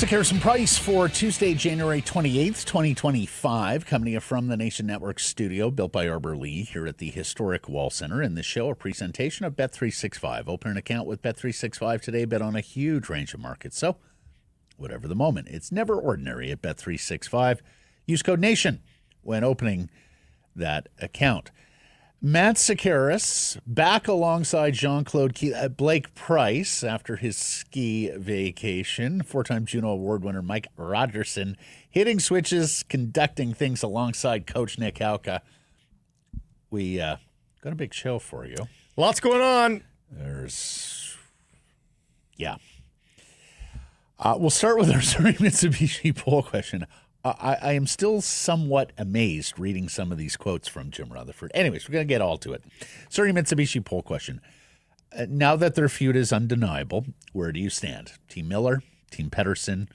Harrison Price for Tuesday, January 28th, 2025, coming to you from the Nation Network studio, built by Arbor Lee, here at the historic Wall Center. In this show, a presentation of Bet365. Open an account with Bet365 today, bet on a huge range of markets. So, whatever the moment, it's never ordinary at Bet365. Use code NATION when opening that account. Matt Sakaris back alongside Jean-Claude Blake Price after his ski vacation. Four-time Juno Award winner Mike Rogerson hitting switches, conducting things alongside Coach Nick Hauka. We got a big show for you. Lots going on. We'll start with our Surrey Mitsubishi poll question. I am still somewhat amazed reading some of these quotes from Jim Rutherford. Anyways, we're going to get all to it. Surrey Mitsubishi poll question. Now that their feud is undeniable, where do you stand? Team Miller, Team Pettersson,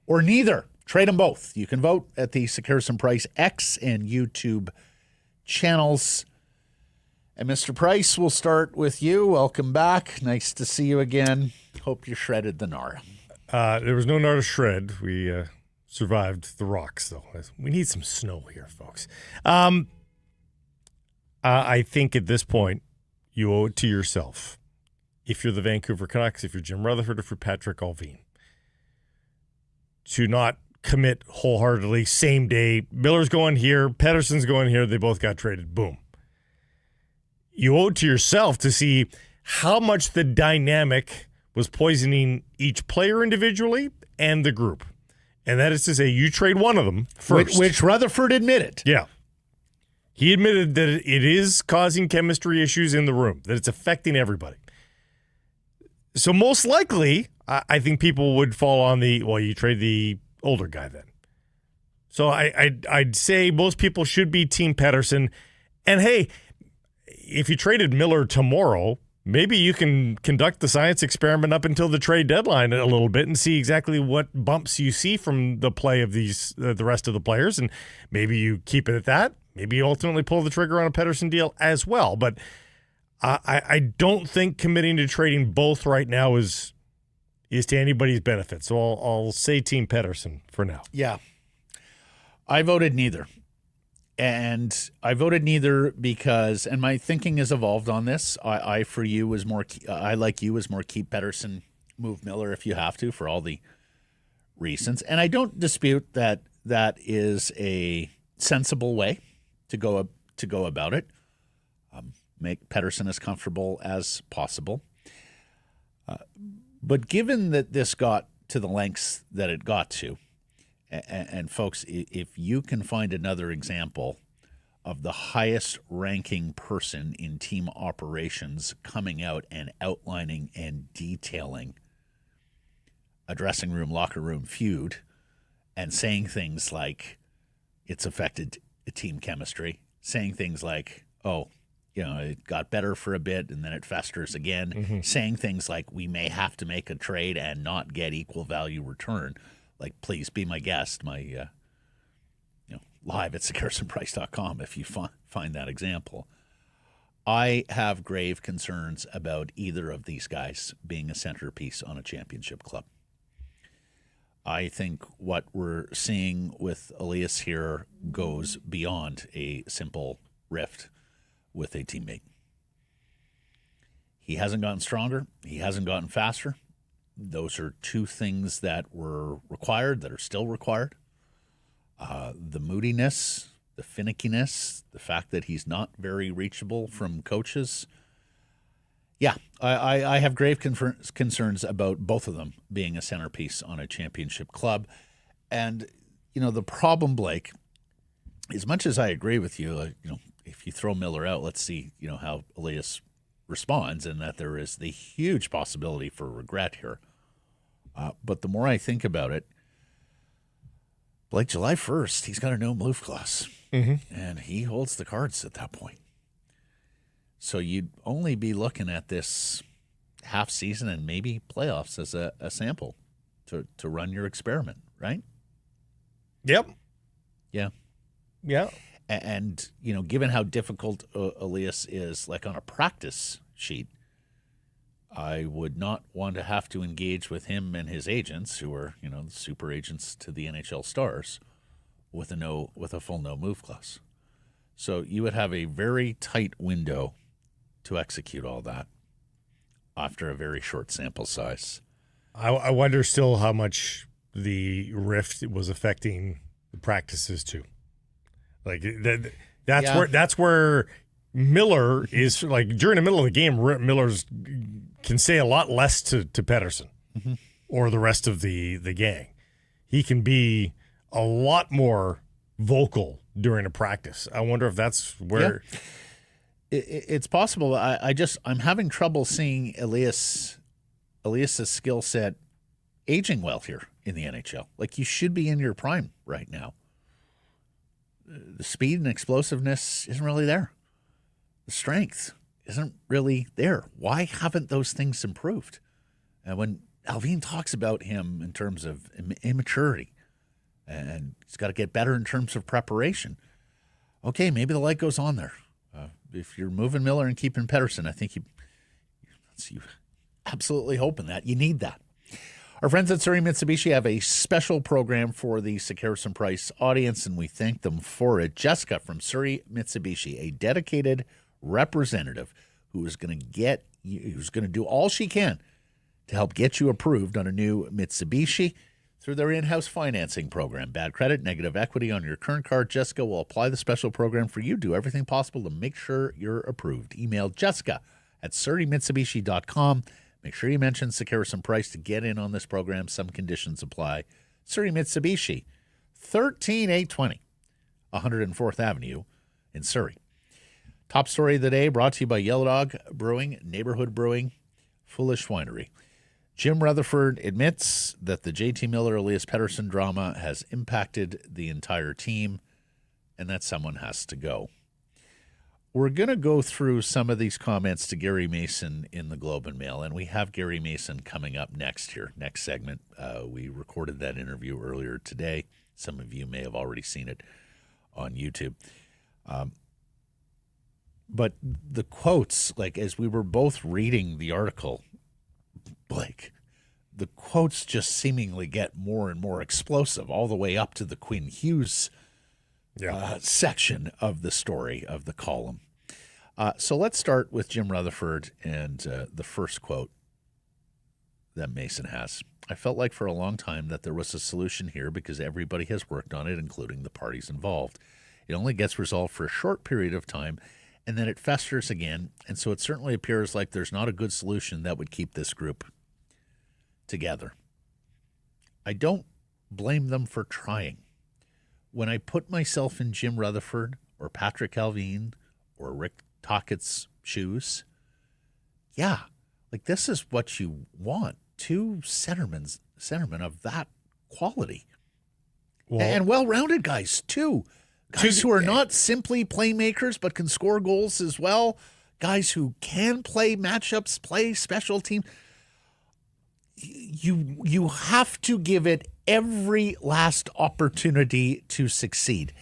or neither? Trade them both. You can vote at the Harrison Price X and YouTube channels. And Mr. Price, we'll start with you. Welcome back. Nice to see you again. Hope you shredded the gnar. There was no gnar to shred. We survived the rocks, though. We need some snow here, folks. I think at this point, you owe it to yourself. If you're the Vancouver Canucks, if you're Jim Rutherford, if you're Patrick Allvin, to not commit wholeheartedly same day. Miller's going here, Pettersson's going here. They both got traded. Boom. You owe it to yourself to see how much the dynamic was poisoning each player individually and the group. And that is to say, you trade one of them first. Which Rutherford admitted. Yeah. He admitted that it is causing chemistry issues in the room, that it's affecting everybody. So most likely, I think people would fall on you trade the older guy then. So I'd say most people should be Team Pettersson. And hey, if you traded Miller tomorrow, maybe you can conduct the science experiment up until the trade deadline a little bit and see exactly what bumps you see from the play of the rest of the players, and maybe you keep it at that. Maybe you ultimately pull the trigger on a Pettersson deal as well. But I don't think committing to trading both right now is to anybody's benefit. So I'll say Team Pettersson for now. Yeah, I voted neither. And I voted neither because, and my thinking has evolved on this. I like you, was more keep Pettersson, move Miller if you have to for all the reasons. And I don't dispute that is a sensible way to go about it. Make Pettersson as comfortable as possible. But given that this got to the lengths that it got to, and folks, if you can find another example of the highest ranking person in team operations coming out and outlining and detailing a dressing room, locker room feud and saying things like it's affected team chemistry, saying things like, it got better for a bit and then it festers again, saying things like we may have to make a trade and not get equal value return. Like, please be my guest, my live at SakersonPrice.com if you find that example. I have grave concerns about either of these guys being a centerpiece on a championship club. I think what we're seeing with Elias here goes beyond a simple rift with a teammate. He hasn't gotten stronger. He hasn't gotten faster. Those are two things that were required, that are still required. The moodiness, the finickiness, the fact that he's not very reachable from coaches. Yeah, I have grave concerns about both of them being a centerpiece on a championship club. And, the problem, Blake, as much as I agree with you, if you throw Miller out, let's see, how Elias responds, and that there is the huge possibility for regret here. But the more I think about it, Blake, July 1st, he's got a no move clause, and he holds the cards at that point. So you'd only be looking at this half season and maybe playoffs as a sample to run your experiment, right? Yep. Yeah. Yeah. And, given how difficult Elias is, like on a practice sheet, I would not want to have to engage with him and his agents, who are, the super agents to the NHL stars, with a full no move clause. So you would have a very tight window to execute all that after a very short sample size. I wonder still how much the rift was affecting the practices too. Like that's where Miller is, like, during the middle of the game, Miller's can say a lot less to Pettersson or the rest of the gang. He can be a lot more vocal during a practice. I wonder if that's where it's possible. I'm having trouble seeing Elias's skill set aging well here in the NHL. Like, you should be in your prime right now. The speed and explosiveness isn't really there. The strength isn't really there. Why haven't those things improved? And when Alvin talks about him in terms of immaturity, and he's got to get better in terms of preparation, okay, maybe the light goes on there. If you're moving Miller and keeping Pettersson, I think you absolutely hoping that. You need that. Our friends at Surrey Mitsubishi have a special program for the Sekeres Price audience, and we thank them for it. Jessica from Surrey Mitsubishi, a dedicated representative who is going to do all she can to help get you approved on a new Mitsubishi through their in-house financing program. Bad credit, negative equity on your current car. Jessica will apply the special program for you. Do everything possible to make sure you're approved. Email Jessica at surreymitsubishi.com. Make sure you mention Sekeres Price to get in on this program. Some conditions apply. Surrey Mitsubishi, 13820 104th Avenue in Surrey. Top story of the day brought to you by Yellow Dog Brewing, Neighborhood Brewing, Foolish Winery. Jim Rutherford admits that the JT Miller-Elias Pettersson drama has impacted the entire team and that someone has to go. We're going to go through some of these comments to Gary Mason in the Globe and Mail, and we have Gary Mason coming up next segment. We recorded that interview earlier today. Some of you may have already seen it on YouTube. But the quotes, like, as we were both reading the article, Blake, the quotes just seemingly get more and more explosive, all the way up to the Quinn Hughes section of the story, of the column. So let's start with Jim Rutherford and the first quote that Mason has. I felt like for a long time that there was a solution here because everybody has worked on it, including the parties involved. It only gets resolved for a short period of time, and then it festers again, and so it certainly appears like there's not a good solution that would keep this group together. I don't blame them for trying. When I put myself in Jim Rutherford or Patrick Alvin or Rick Tockett's shoes, like, this is what you want. Two centermen of that quality. And well-rounded guys, too. Guys who are not simply playmakers but can score goals as well. Guys who can play matchups, play special team. You have to give it every last opportunity to succeed.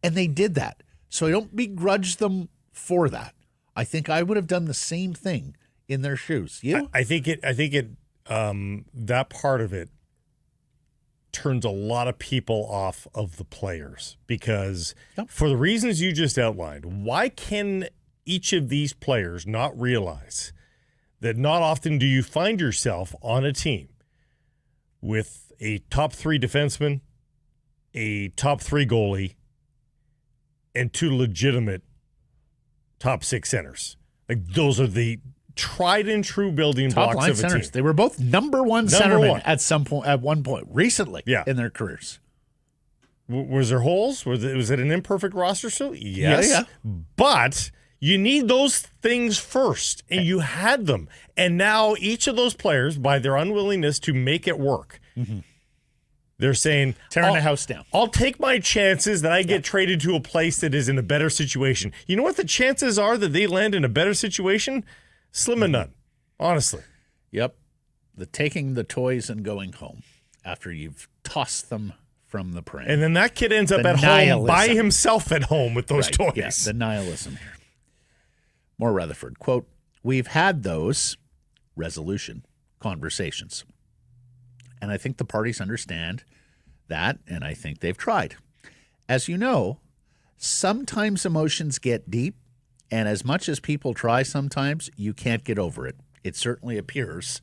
And they did that. So I don't begrudge them for that. I think I would have done the same thing in their shoes. You? I think it that part of it turns a lot of people off of the players because for the reasons you just outlined, why can each of these players not realize that not often do you find yourself on a team with a top 3 defenseman, a top 3 goalie, and 2 legitimate top 6 centers? Like, those are the tried and true building top blocks line of a centers. team. They were both number one centermen at one point recently in their careers. Was there holes? Was it an imperfect roster still? Yes. Yeah. But you need those things first, and you had them. And now each of those players, by their unwillingness to make it work, They're saying, Tearing the house down. I'll take my chances that I get traded to a place that is in a better situation. You know what the chances are that they land in a better situation? Slim and none, honestly. Yep. The taking the toys and going home after you've tossed them from the pram. And then that kid ends up The at home by himself at home with those toys. Yeah, the nihilism here. More Rutherford. Quote, we've had those resolution conversations. And I think the parties understand that, and I think they've tried. As you know, sometimes emotions get deep, and as much as people try sometimes, you can't get over it. It certainly appears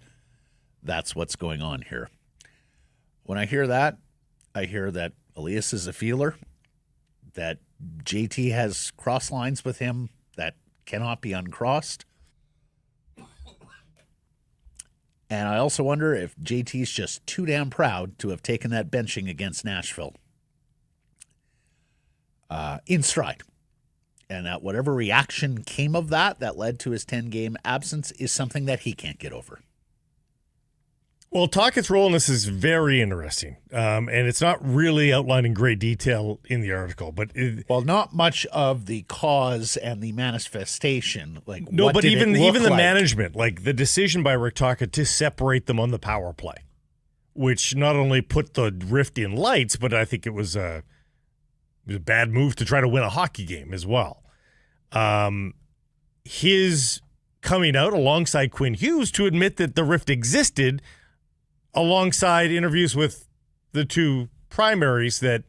that's what's going on here. When I hear that, I hear that Elias is a feeler, that JT has cross lines with him that cannot be uncrossed. And I also wonder if JT's just too damn proud to have taken that benching against Nashville in stride. And that whatever reaction came of that led to his 10-game absence is something that he can't get over. Well, Tocchet's role in this is very interesting, and it's not really outlined in great detail in the article. But not much of the cause and the manifestation. No, but even the management, like the decision by Rick Tocchet to separate them on the power play, which not only put the rift in lights, but I think it was a bad move to try to win a hockey game as well. His coming out alongside Quinn Hughes to admit that the rift existed, alongside interviews with the two primaries that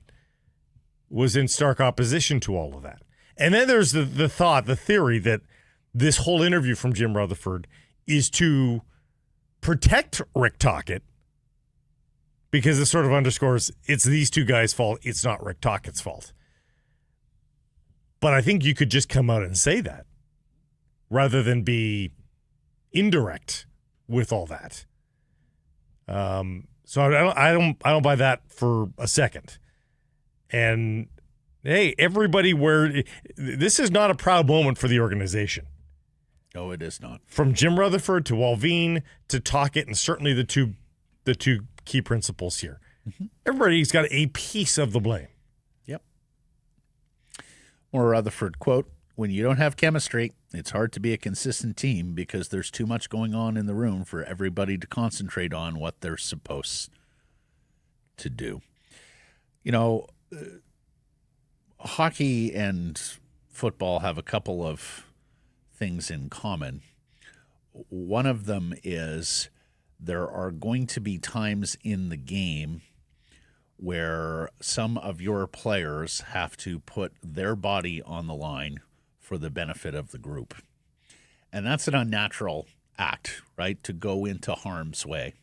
was in stark opposition to all of that. And then there's the theory that this whole interview from Jim Rutherford is to protect Rick Tocchet because it sort of underscores it's these two guys' fault. It's not Rick Tocchet's fault. But I think you could just come out and say that rather than be indirect with all that. So I don't buy that for a second. And hey, everybody, this is not a proud moment for the organization. No, it is not. From Jim Rutherford to Walveen to Tocchet, and certainly the two key principals here. Mm-hmm. Everybody's got a piece of the blame. Yep. More Rutherford quote: when you don't have chemistry, it's hard to be a consistent team because there's too much going on in the room for everybody to concentrate on what they're supposed to do. You know, hockey and football have a couple of things in common. One of them is there are going to be times in the game where some of your players have to put their body on the line for the benefit of the group. And that's an unnatural act, right? To go into harm's way.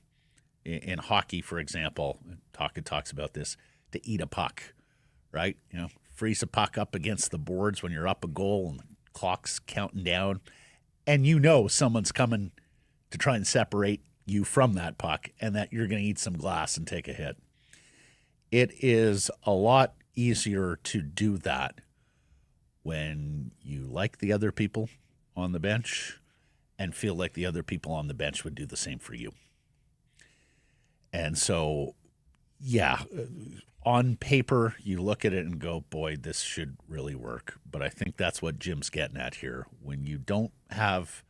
In hockey, for example, Tocchet talks about this, to eat a puck, right? You know, freeze a puck up against the boards when you're up a goal and the clock's counting down. And you know someone's coming to try and separate you from that puck and that you're going to eat some glass and take a hit. It is a lot easier to do that when you like the other people on the bench and feel like the other people on the bench would do the same for you. And so, yeah, on paper, you look at it and go, boy, this should really work. But I think that's what Jim's getting at here. When you don't have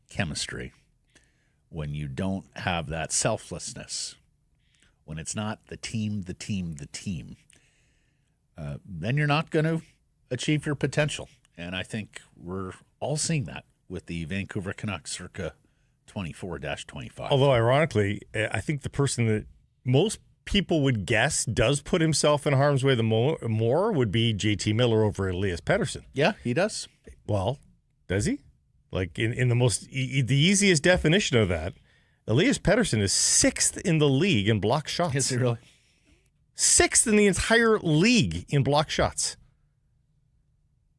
chemistry, when you don't have that selflessness, when it's not the team, then you're not going to achieve your potential. And I think we're all seeing that with the Vancouver Canucks circa 24-25. Although, ironically, I think the person that most people would guess does put himself in harm's way the more would be JT Miller over Elias Pettersson. Yeah, he does. Well, does he? Like in the easiest definition of that, Elias Pettersson is 6th in the league in block shots. Is he really? 6th in the entire league in block shots.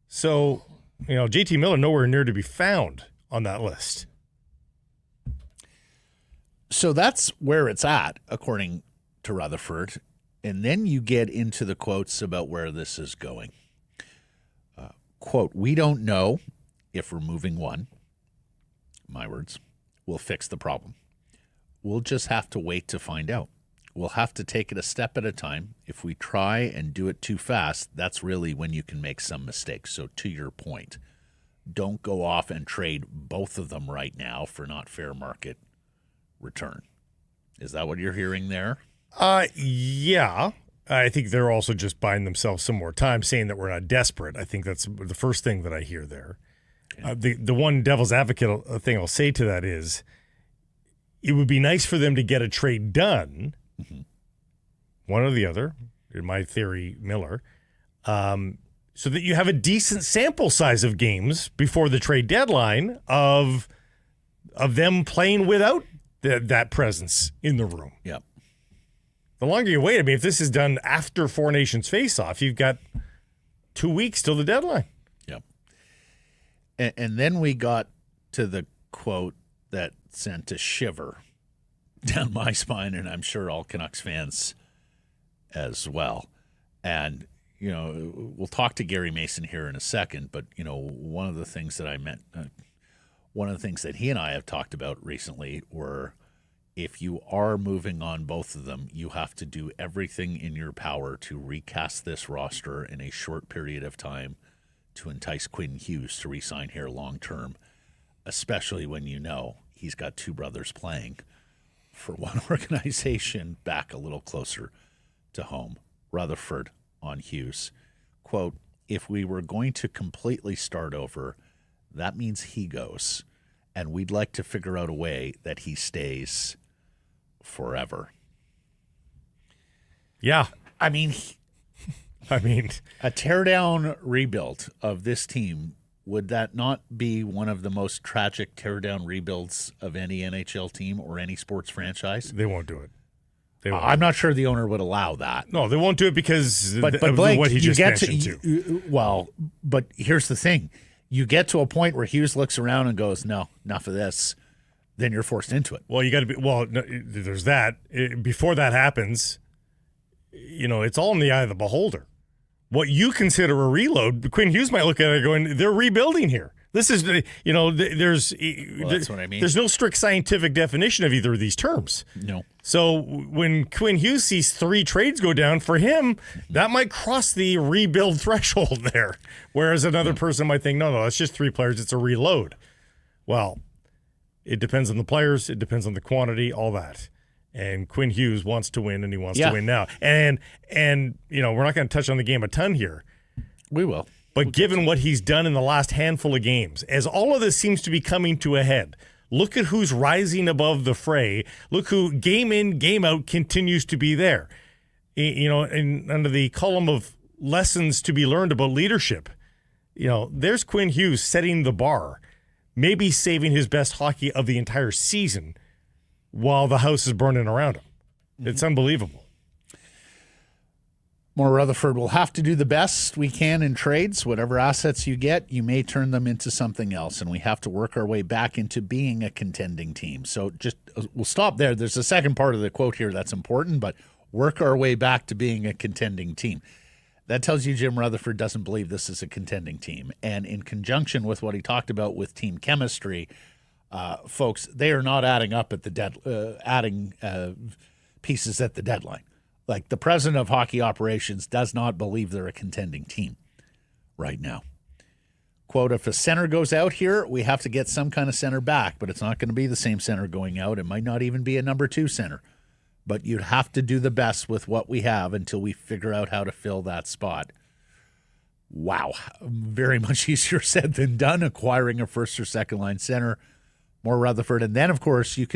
So, you know, JT Miller nowhere near to be found on that list. So that's where it's at, according to Rutherford. And then you get into the quotes about where this is going. Quote, we don't know if removing one, my words, will fix the problem. We'll just have to wait to find out. we'll have to take it a step at a time. If we try and do it too fast, that's really when you can make some mistakes. So to your point, don't go off and trade both of them right now for not fair market return. Is that what you're hearing there? Yeah. I think they're also just buying themselves some more time, saying that we're not desperate. I think that's the first thing that I hear there. Okay. The one devil's advocate thing I'll say to that is it would be nice for them to get a trade done, one or the other, in my theory, Miller, so that you have a decent sample size of games before the trade deadline of them playing without that presence in the room. Yep. The longer you wait, I mean, if this is done after Four Nations face-off, you've got 2 weeks till the deadline. Yep. And then we got to the quote that sent a shiver down my spine, and I'm sure all Canucks fans as well. And, you know, we'll talk to Gary Mason here in a second, but, you know, one of the things that he and I have talked about recently were, if you are moving on both of them, you have to do everything in your power to recast this roster in a short period of time to entice Quinn Hughes to re-sign here long-term, especially when you know he's got two brothers playing for one organization back a little closer to home. Rutherford on Hughes. Quote, if we were going to completely start over, that means he goes, and we'd like to figure out a way that he stays forever. Yeah. I mean, a teardown rebuild of this team, would that not be one of the most tragic teardown rebuilds of any NHL team or any sports franchise? They won't do it. I'm not sure the owner would allow that. No, they won't do it because but of Blake, what he just mentioned too. Well, but here's the thing. You get to a point where Hughes looks around and goes, no, enough of this. Then you're forced into it. Well, you got to be. Well, no, there's that. Before that happens, you know, it's all in the eye of the beholder. What you consider a reload, Quinn Hughes might look at it going, they're rebuilding here. This is, you know, that's what I mean. There's no strict scientific definition of either of these terms. No. So when Quinn Hughes sees 3 trades go down, for him, that might cross the rebuild threshold there. Whereas another person might think, no, it's just 3 players. It's a reload. Well, it depends on the players. It depends on the quantity, all that. And Quinn Hughes wants to win, and he wants to win now. And you know, we're not going to touch on the game a ton here. We will. But given what he's done in the last handful of games, as all of this seems to be coming to a head, look at who's rising above the fray. Look who, game in, game out, continues to be there. You know, and under the column of lessons to be learned about leadership, you know, there's Quinn Hughes setting the bar, maybe saving his best hockey of the entire season while the house is burning around him. It's unbelievable. More Rutherford will have to do the best we can in trades. Whatever assets you get, you may turn them into something else, and we have to work our way back into being a contending team. So just we'll stop there. There's a second part of the quote here that's important, but work our way back to being a contending team. That tells you Jim Rutherford doesn't believe this is a contending team. And in conjunction with what he talked about with team chemistry, folks, they are not adding up at the adding pieces at the deadline. Like, the president of hockey operations does not believe they're a contending team right now. Quote, if a center goes out here, we have to get some kind of center back, but it's not going to be the same center going out. It might not even be a number 2 center. But you'd have to do the best with what we have until we figure out how to fill that spot. Wow. Very much easier said than done, acquiring a first or second line center. More Rutherford. And then, of course, you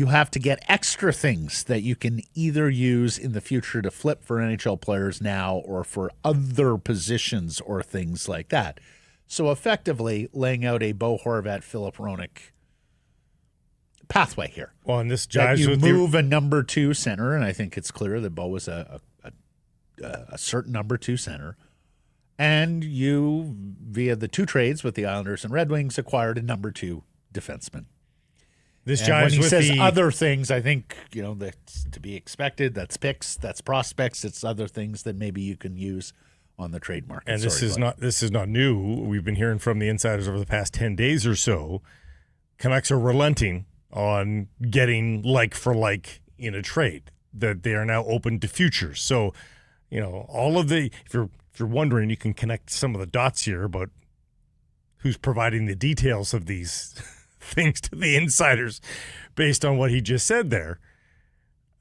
have to get extra things that you can either use in the future to flip for NHL players now or for other positions or things like that. So effectively laying out a Bo Horvat, Philip Roenick pathway here. Well, and this jives you with move a number 2 center, and I think it's clear that Bo was a certain number 2 center. And you, via the 2 trades with the Islanders and Red Wings, acquired a number 2 defenseman. This and jives when he with says other things, I think, you know, that's to be expected. That's picks, that's prospects, it's other things that maybe you can use on the trade market. And this is not new. We've been hearing from the insiders over the past 10 days or so. Canucks are relenting on getting like for like in a trade, that they are now open to futures. So, all of the, if you're wondering, you can connect some of the dots here about who's providing the details of these things to the insiders based on what he just said there.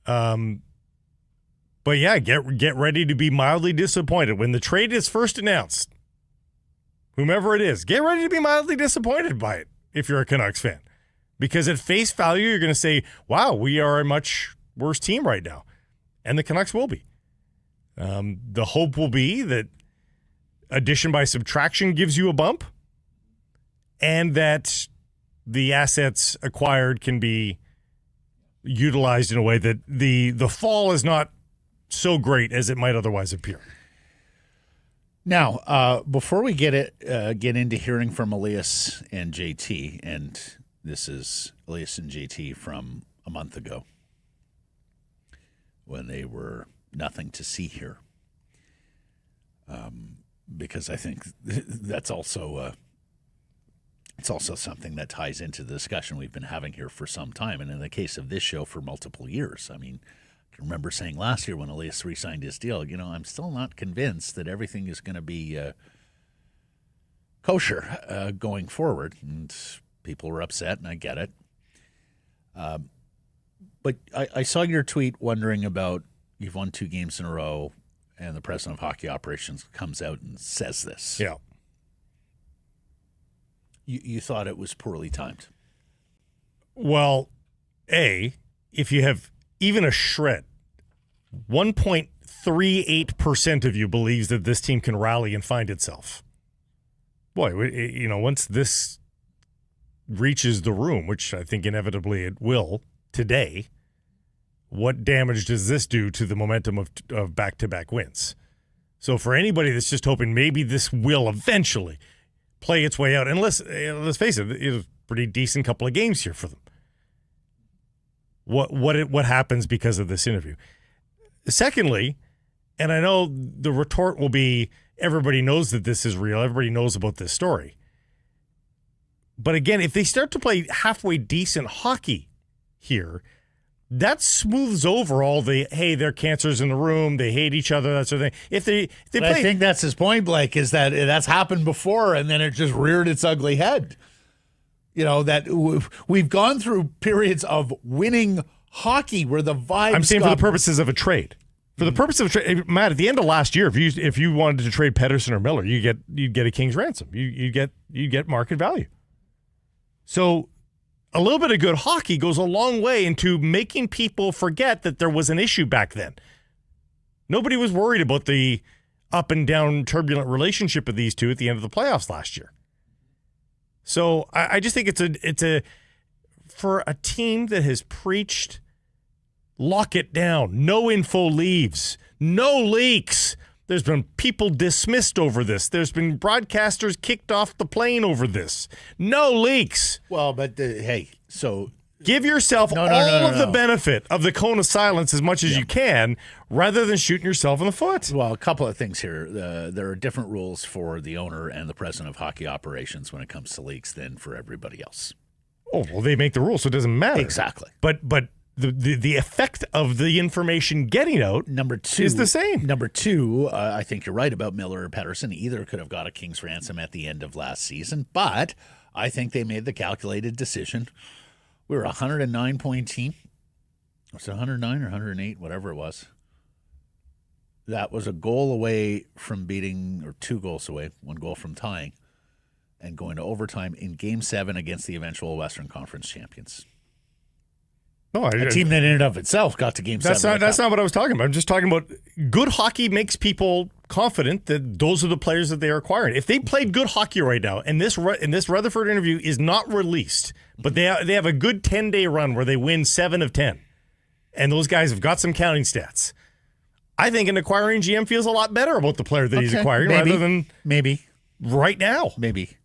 But yeah, get ready to be mildly disappointed. When the trade is first announced, whomever it is, get ready to be mildly disappointed by it if you're a Canucks fan. Because at face value, you're going to say, wow, we are a much worse team right now. And the Canucks will be. The hope will be that addition by subtraction gives you a bump, and that the assets acquired can be utilized in a way that the fall is not so great as it might otherwise appear. Now, before we get into hearing from Elias and JT, and this is Elias and JT from a month ago when they were nothing to see here, because I think that's also it's also something that ties into the discussion we've been having here for some time, and in the case of this show, for multiple years. I mean, I can remember saying last year when Elias re-signed his deal, I'm still not convinced that everything is going to be kosher going forward, and people were upset, and I get it. But I saw your tweet wondering about, you've won 2 games in a row, and the president of hockey operations comes out and says this. Yeah. You thought it was poorly timed. Well, if you have even a shred, 1.38% of you believes that this team can rally and find itself. Boy, once this reaches the room, which I think inevitably it will today, what damage does this do to the momentum of back-to-back wins? So for anybody that's just hoping maybe this will eventually play its way out, and let's face it, it was a pretty decent couple of games here for them. What happens because of this interview? Secondly, and I know the retort will be, everybody knows that this is real, everybody knows about this story. But again, if they start to play halfway decent hockey here, that smooths over all the, hey, there are cancers in the room, they hate each other, that sort of thing. If they play, I think that's his point, Blake, is that that's happened before, and then it just reared its ugly head. That we've gone through periods of winning hockey where the vibes. I'm saying for the purposes of a trade. For the purpose of a trade, Matt, at the end of last year, if you wanted to trade Pettersson or Miller, you'd get a king's ransom. You get market value. So a little bit of good hockey goes a long way into making people forget that there was an issue back then. Nobody was worried about the up and down turbulent relationship of these two at the end of the playoffs last year. So I just think it's a for a team that has preached lock it down, no info leaves, no leaks. There's been people dismissed over this. There's been broadcasters kicked off the plane over this. No leaks. Well, but hey, so give yourself all of the benefit of the cone of silence as much as you can, rather than shooting yourself in the foot. Well, a couple of things here. There are different rules for the owner and the president of hockey operations when it comes to leaks than for everybody else. Oh, well, they make the rules, so it doesn't matter. Exactly. But the effect of the information getting out is the same. Number two, I think you're right about Miller or Pettersson. Either could have got a king's ransom at the end of last season, but I think they made the calculated decision. We were a 109-point team. Was it 109 or 108, whatever it was? That was a goal away from beating, or 2 goals away, 1 goal from tying, and going to overtime in Game 7 against the eventual Western Conference champions. No, a team that in and of itself got to Game 7. That's not what I was talking about. I'm just talking about good hockey makes people confident that those are the players that they are acquiring. If they played good hockey right now, and this Rutherford interview is not released, but they have a good 10-day run where they win 7 of 10, and those guys have got some counting stats, I think an acquiring GM feels a lot better about the player that he's acquiring rather than right now. Maybe.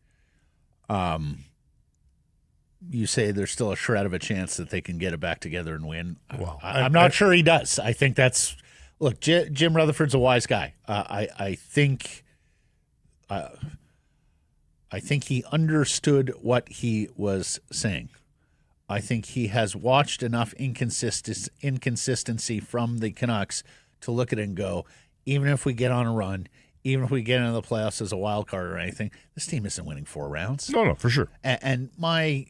You say there's still a shred of a chance that they can get it back together and win. Well, I'm not sure he does. I think that's – look, Jim Rutherford's a wise guy. I think he understood what he was saying. I think he has watched enough inconsistency from the Canucks to look at it and go, even if we get on a run, even if we get into the playoffs as a wild card or anything, this team isn't winning 4 rounds. No, for sure. And my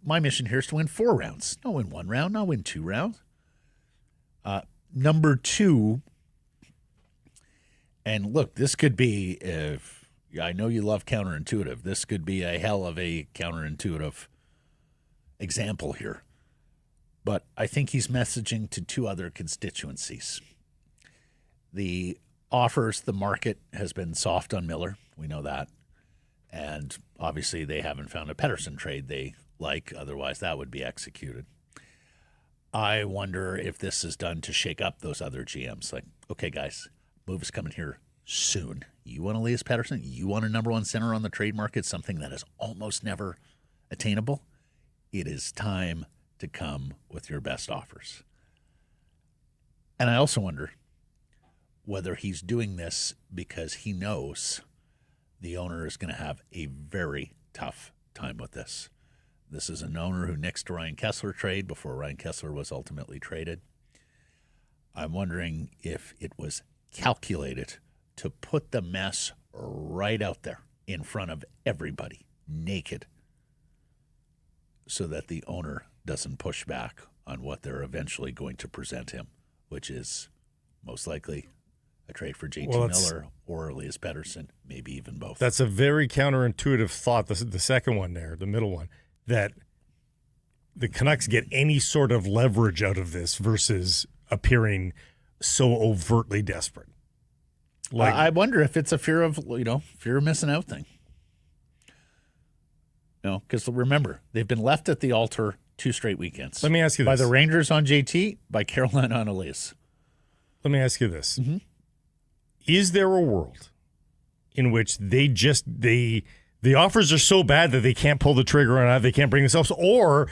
mission here is to win 4 rounds. Not win 1 round, not win 2 rounds. Number 2, and look, this could be, I know you love counterintuitive. This could be a hell of a counterintuitive example here. But I think he's messaging to 2 other constituencies. The offers, the market has been soft on Miller. We know that. And obviously they haven't found a Pettersson trade they like. Otherwise that would be executed. I wonder if this is done to shake up those other GMs. Like, okay, guys, move is coming here soon. You want Elias Pettersson? You want a number 1 center on the trade market, something that is almost never attainable? It is time to come with your best offers. And I also wonder whether he's doing this because he knows the owner is going to have a very tough time with this. This is an owner who nixed a Ryan Kesler trade before Ryan Kesler was ultimately traded. I'm wondering if it was calculated to put the mess right out there in front of everybody, naked, so that the owner doesn't push back on what they're eventually going to present him, which is most likely a trade for JT Miller or Elias Pettersson, maybe even both. That's a very counterintuitive thought, the second one there, the middle one, that the Canucks get any sort of leverage out of this versus appearing so overtly desperate. Like, I wonder if it's a fear of missing out thing. Because remember, they've been left at the altar 2 straight weekends. Let me ask you this. By the Rangers on JT, by Carolina on Elias. Let me ask you this. Mm-hmm. Is there a world in which the offers are so bad that they can't pull the trigger on it, they can't bring themselves, or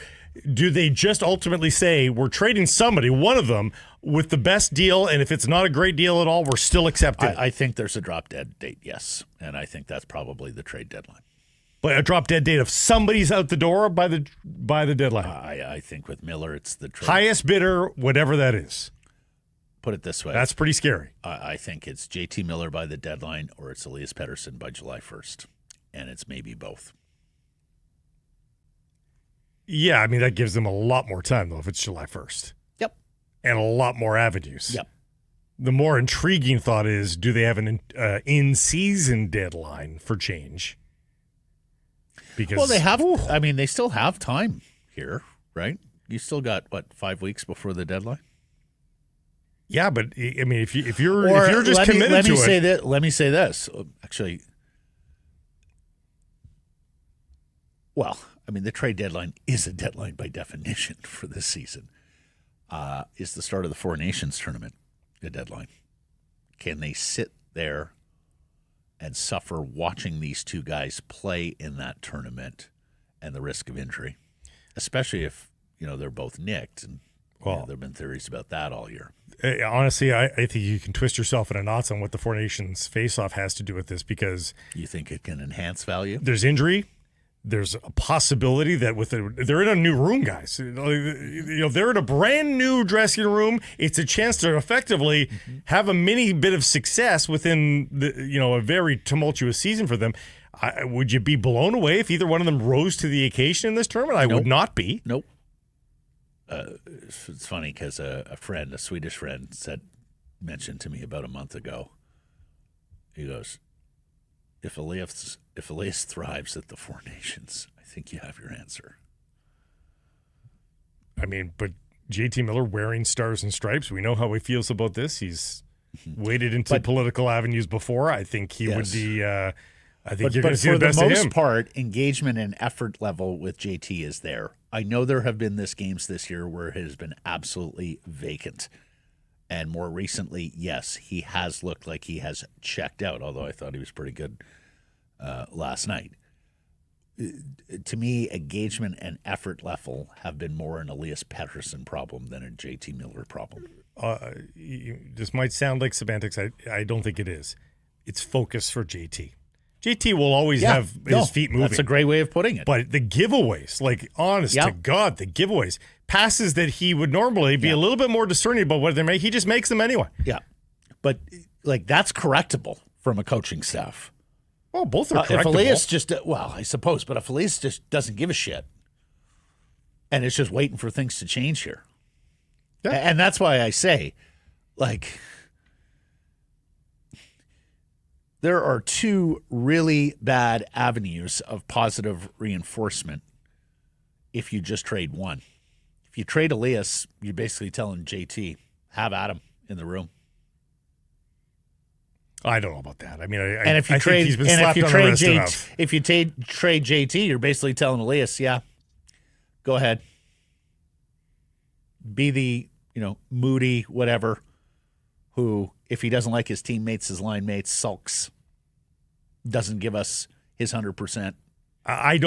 do they just ultimately say, we're trading somebody, one of them, with the best deal, and if it's not a great deal at all, we're still accepting it? I think there's a drop-dead date, yes, and I think that's probably the trade deadline. But a drop-dead date of somebody's out the door by the deadline? I think with Miller, it's the trade. Highest bidder, whatever that is. Put it this way. That's pretty scary. I think it's JT Miller by the deadline or it's Elias Pettersson by July 1st. And it's maybe both. Yeah, I mean, that gives them a lot more time, though, if it's July 1st. Yep. And a lot more avenues. Yep. The more intriguing thought is, do they have an in-season deadline for change? Because they have. I mean, they still have time here, right? You still got, 5 weeks before the deadline? Yeah, but I mean, if you're just committed to it. Let me say this. Actually, well, I mean, the trade deadline is a deadline by definition for this season. Is the start of the Four Nations tournament a deadline? Can they sit there and suffer watching these 2 guys play in that tournament and the risk of injury, especially if they're both nicked? And there have been theories about that all year. Honestly, I think you can twist yourself in a knot on what the Four Nations face-off has to do with this, because you think it can enhance value. There's injury. There's a possibility that they're in a new room, guys. They're in a brand new dressing room. It's a chance to effectively have a mini bit of success within a very tumultuous season for them. Would you be blown away if either one of them rose to the occasion in this tournament? I would not be. Nope. It's funny because a Swedish friend, mentioned to me about a month ago. He goes, If Elias thrives at the Four Nations, I think you have your answer. I mean, but JT Miller wearing stars and stripes, we know how he feels about this. He's waded into political avenues before. I think he would be. I think you're going to see the best of him. For the most part, engagement and effort level with JT is there. I know there have been games this year where it has been absolutely vacant. And more recently, yes, he has looked like he has checked out, although I thought he was pretty good last night. To me, engagement and effort level have been more an Elias Pettersson problem than a JT Miller problem. This might sound like semantics. I don't think it is. It's focus for JT. JT will always have his feet moving. That's a great way of putting it. But the giveaways, like, honest to God, the giveaways, passes that he would normally be a little bit more discerning about what they're making, he just makes them anyway. Yeah. But, like, that's correctable from a coaching staff. Well, both are correctable. If Elias just, I suppose, but if Elias just doesn't give a shit and it's just waiting for things to change here. Yeah. And that's why I say, like, there are two really bad avenues of positive reinforcement if you just trade one. If you trade Elias, you're basically telling JT, have Adam in the room. I don't know about that. I mean, and if you trade, think he's been slapped on the wrist enough. If you trade JT, you're basically telling Elias, yeah, go ahead. Be the, moody, whatever, who, if he doesn't like his teammates, his line mates, sulks, doesn't give us his 100%. I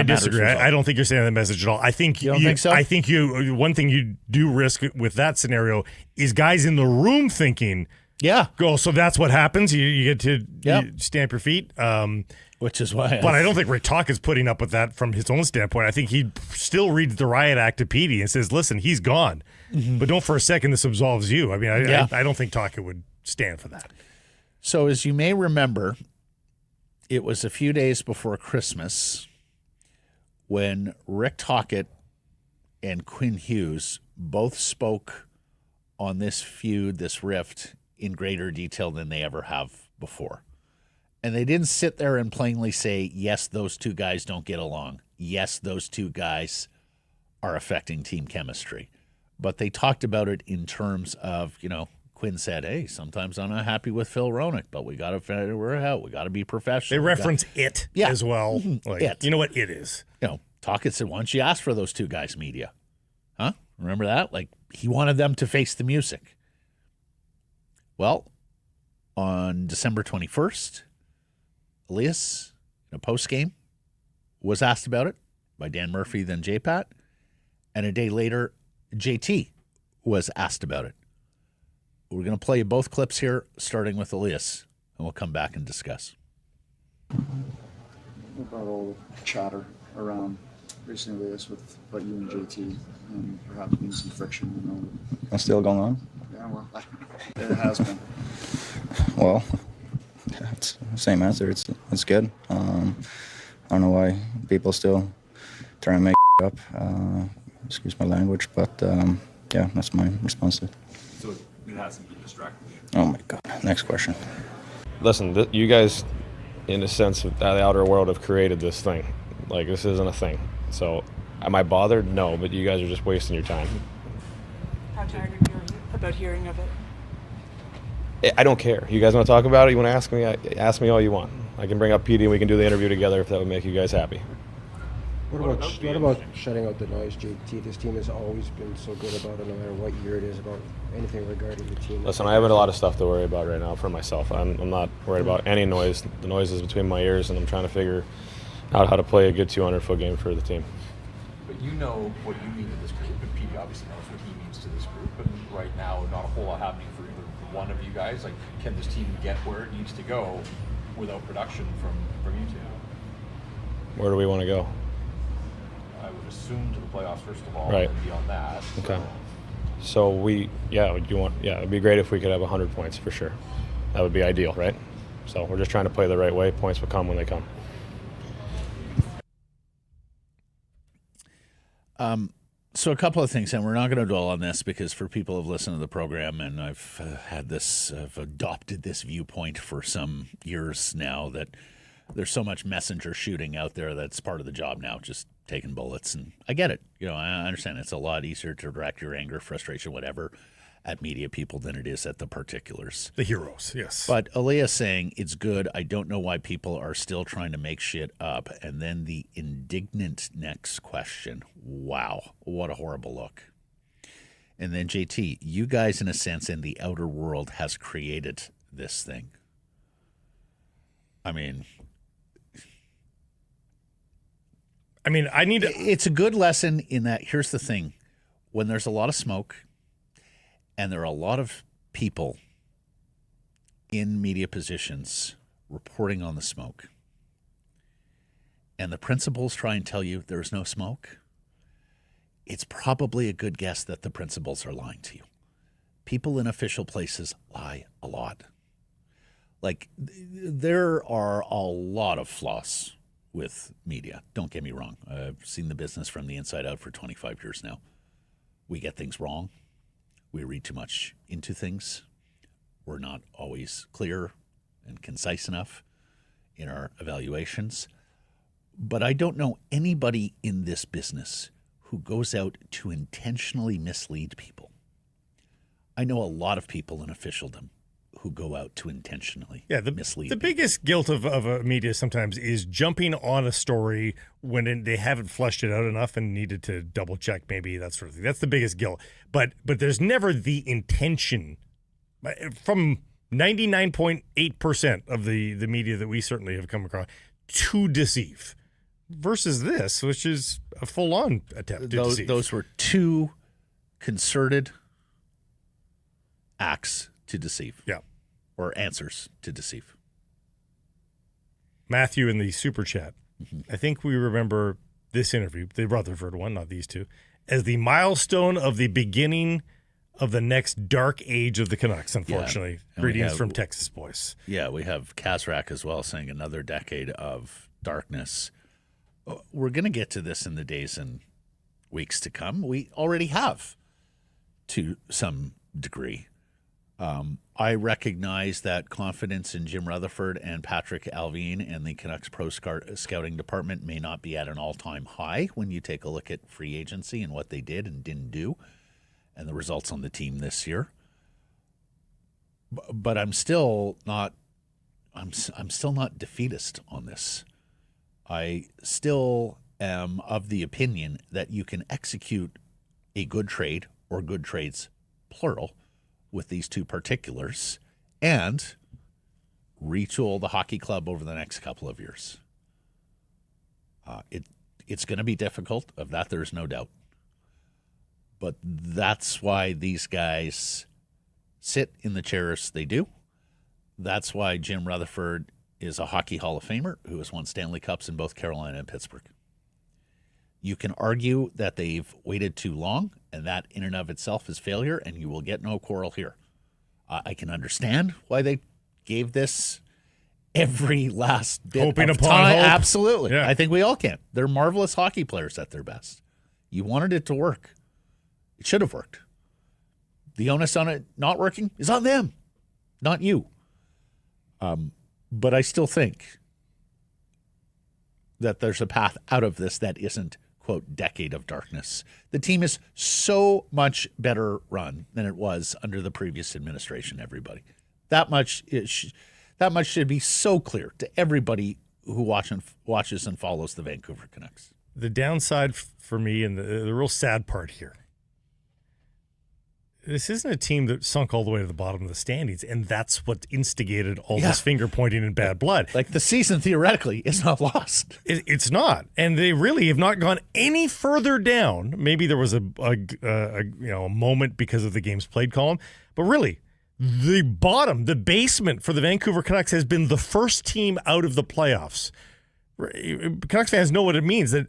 disagree. I don't think you're saying that message at all. I think you don't think so? I think one thing you do risk with that scenario is guys in the room thinking, go. So that's what happens. You get to you stamp your feet. Which is why. But I don't think Rick Talk is putting up with that from his own standpoint. I think he still reads the riot act to Petey and says, listen, he's gone. Mm-hmm. But don't for a second this absolves you. I mean, I don't think Talk would stand for that. So as you may remember, it was a few days before Christmas when Rick Tocchet and Quinn Hughes both spoke on this feud, this rift, in greater detail than they ever have before. And they didn't sit there and plainly say, yes, those two guys don't get along. Yes, those two guys are affecting team chemistry. But they talked about it in terms of, Quinn said, hey, sometimes I'm not happy with Phil Roenick, but we got to figure it out. We got to be professional. They reference it as well. Like, it. You know what it is? Tocchet said, why don't you ask for those two guys' media? Huh? Remember that? Like, he wanted them to face the music. Well, on December 21st, Elias, in a post-game, was asked about it by Dan Murphy, then J-Pat. And a day later, JT was asked about it. We're going to play both clips here, starting with Elias, and we'll come back and discuss. About all the chatter around recently, Elias, with about you and JT, and perhaps being some friction. That's still going on? Yeah, well, it has been. Well, it's the same answer. It's good. I don't know why people still try and make up. Excuse my language, but that's my response to it. So it hasn't been distracting you? Oh my God. Next question. Listen, you guys, in a sense, of the outer world have created this thing. Like, this isn't a thing. So, am I bothered? No, but you guys are just wasting your time. How tired are you about hearing of it? I don't care. You guys want to talk about it? You want to ask me all you want. I can bring up PD and we can do the interview together if that would make you guys happy. What about shutting out the noise, JT? This team has always been so good about it, no matter what year it is, about anything regarding the team. Listen, I have a lot of stuff to worry about right now for myself. I'm not worried about any noise. The noise is between my ears, and I'm trying to figure out how to play a good 200-foot game for the team. But you know what you mean to this group, and Pete obviously knows what he means to this group. And right now, not a whole lot happening for either one of you guys. Like, can this team get where it needs to go without production from you two? Where do we want to go? I would assume to the playoffs first of all, right. And beyond that. Okay. So it'd be great if we could have 100 points for sure. That would be ideal, right? So we're just trying to play the right way. Points will come when they come. So a couple of things, and we're not going to dwell on this because for people who have listened to the program, and I've adopted this viewpoint for some years now, that there's so much messenger shooting out there that's part of the job now, just taking bullets. And I get it. I understand it's a lot easier to direct your anger, frustration, whatever, at media people than it is at the particulars. The heroes, yes. But Elias saying, it's good. I don't know why people are still trying to make shit up. And then the indignant next question. Wow, what a horrible look. And then JT, you guys, in a sense, in the outer world has created this thing. I mean, it's a good lesson in that, here's the thing. When there's a lot of smoke and there are a lot of people in media positions reporting on the smoke, and the principals try and tell you there's no smoke, it's probably a good guess that the principals are lying to you. People in official places lie a lot. Like, there are a lot of flaws with media. Don't get me wrong. I've seen the business from the inside out for 25 years now. We get things wrong. We read too much into things. We're not always clear and concise enough in our evaluations. But I don't know anybody in this business who goes out to intentionally mislead people. I know a lot of people in officialdom who go out to intentionally mislead the people. biggest guilt of a media sometimes is jumping on a story when they haven't fleshed it out enough and needed to double check, maybe that sort of thing. That's the biggest guilt. But there's never the intention from 99.8% of the media that we certainly have come across to deceive, versus this, which is a full-on attempt to deceive. Those were two concerted acts to deceive. Yeah. Or answers to deceive. Matthew in the super chat, I think we remember this interview, the Rutherford one, not these two, as the milestone of the beginning of the next dark age of the Canucks, unfortunately. Yeah. Greetings from Texas boys. Yeah, we have Kazrak as well saying another decade of darkness. We're going to get to this in the days and weeks to come. We already have to some degree. I recognize that confidence in Jim Rutherford and Patrick Alvin and the Canucks Pro Scouting Department may not be at an all-time high when you take a look at free agency and what they did and didn't do and the results on the team this year. But I'm still not defeatist on this. I still am of the opinion that you can execute a good trade or good trades, plural, with these two particulars and retool the hockey club over the next couple of years. It's going to be difficult. Of that, there's no doubt. But that's why these guys sit in the chairs they do. That's why Jim Rutherford is a Hockey Hall of Famer who has won Stanley Cups in both Carolina and Pittsburgh. You can argue that they've waited too long, and that in and of itself is failure, and you will get no quarrel here. I can understand why they gave this every last bit Hoping of upon time. hope. Absolutely. Yeah. I think we all can. They're marvelous hockey players at their best. You wanted it to work. It should have worked. The onus on it not working is on them, not you. But I still think that there's a path out of this that isn't, quote, decade of darkness. The team is so much better run than it was under the previous administration, everybody. That much should be so clear to everybody who watches and follows the Vancouver Canucks. The downside for me and the real sad part here, this isn't a team that sunk all the way to the bottom of the standings, and that's what instigated all this finger pointing and bad blood. Like, the season theoretically is not lost. It's not, and they really have not gone any further down. Maybe there was a moment because of the games played column, but really, the bottom, the basement for the Vancouver Canucks has been the first team out of the playoffs. Canucks fans know what it means. That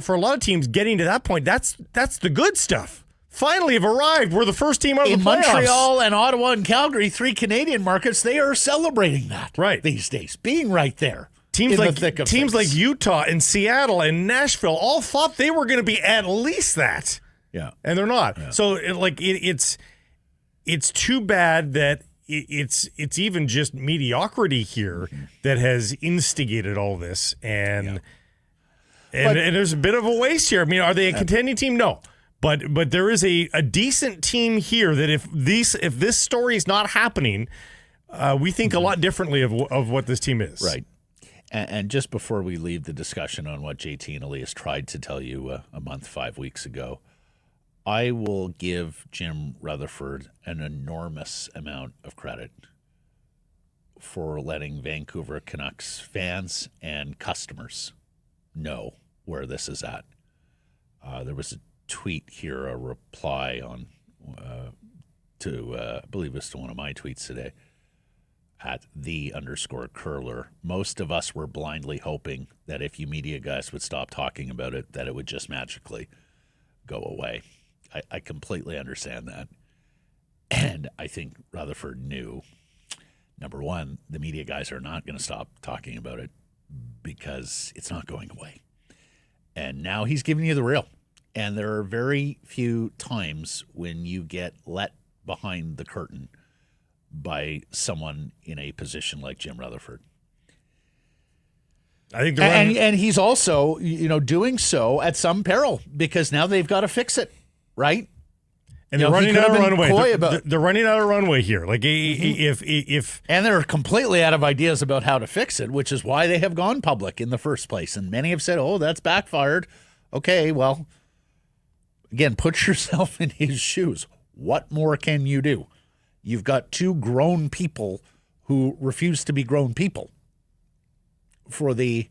for a lot of teams, getting to that point, that's the good stuff. Finally have arrived. We're the first team out of the playoffs. In Montreal and Ottawa and Calgary, 3 Canadian markets, they are celebrating that these days, being right there. Teams like Utah and Seattle and Nashville all thought they were going to be at least that. Yeah. And they're not. Yeah. So it's too bad that it's even just mediocrity here that has instigated all this. And there's a bit of a waste here. I mean, are they a contending team? No. But there is a decent team here that if this story is not happening, we think a lot differently of what this team is. Right. And just before we leave the discussion on what JT and Elias tried to tell you a month, 5 weeks ago, I will give Jim Rutherford an enormous amount of credit for letting Vancouver Canucks fans and customers know where this is at. There was a tweet here, a reply on to I believe it's to one of my tweets today, at _curler. Most of us were blindly hoping that if you media guys would stop talking about it, that it would just magically go away. I completely understand that. And I think Rutherford knew, number one, the media guys are not going to stop talking about it because it's not going away. And now he's giving you the real. And there are very few times when you get let behind the curtain by someone in a position like Jim Rutherford. I think and he's also, doing so at some peril because now they've got to fix it, right? And they're running out of runway. They're running out of runway here. Like if and they're completely out of ideas about how to fix it, which is why they have gone public in the first place. And many have said, "Oh, that's backfired." Okay, well, again, put yourself in his shoes. What more can you do? You've got two grown people who refuse to be grown people for the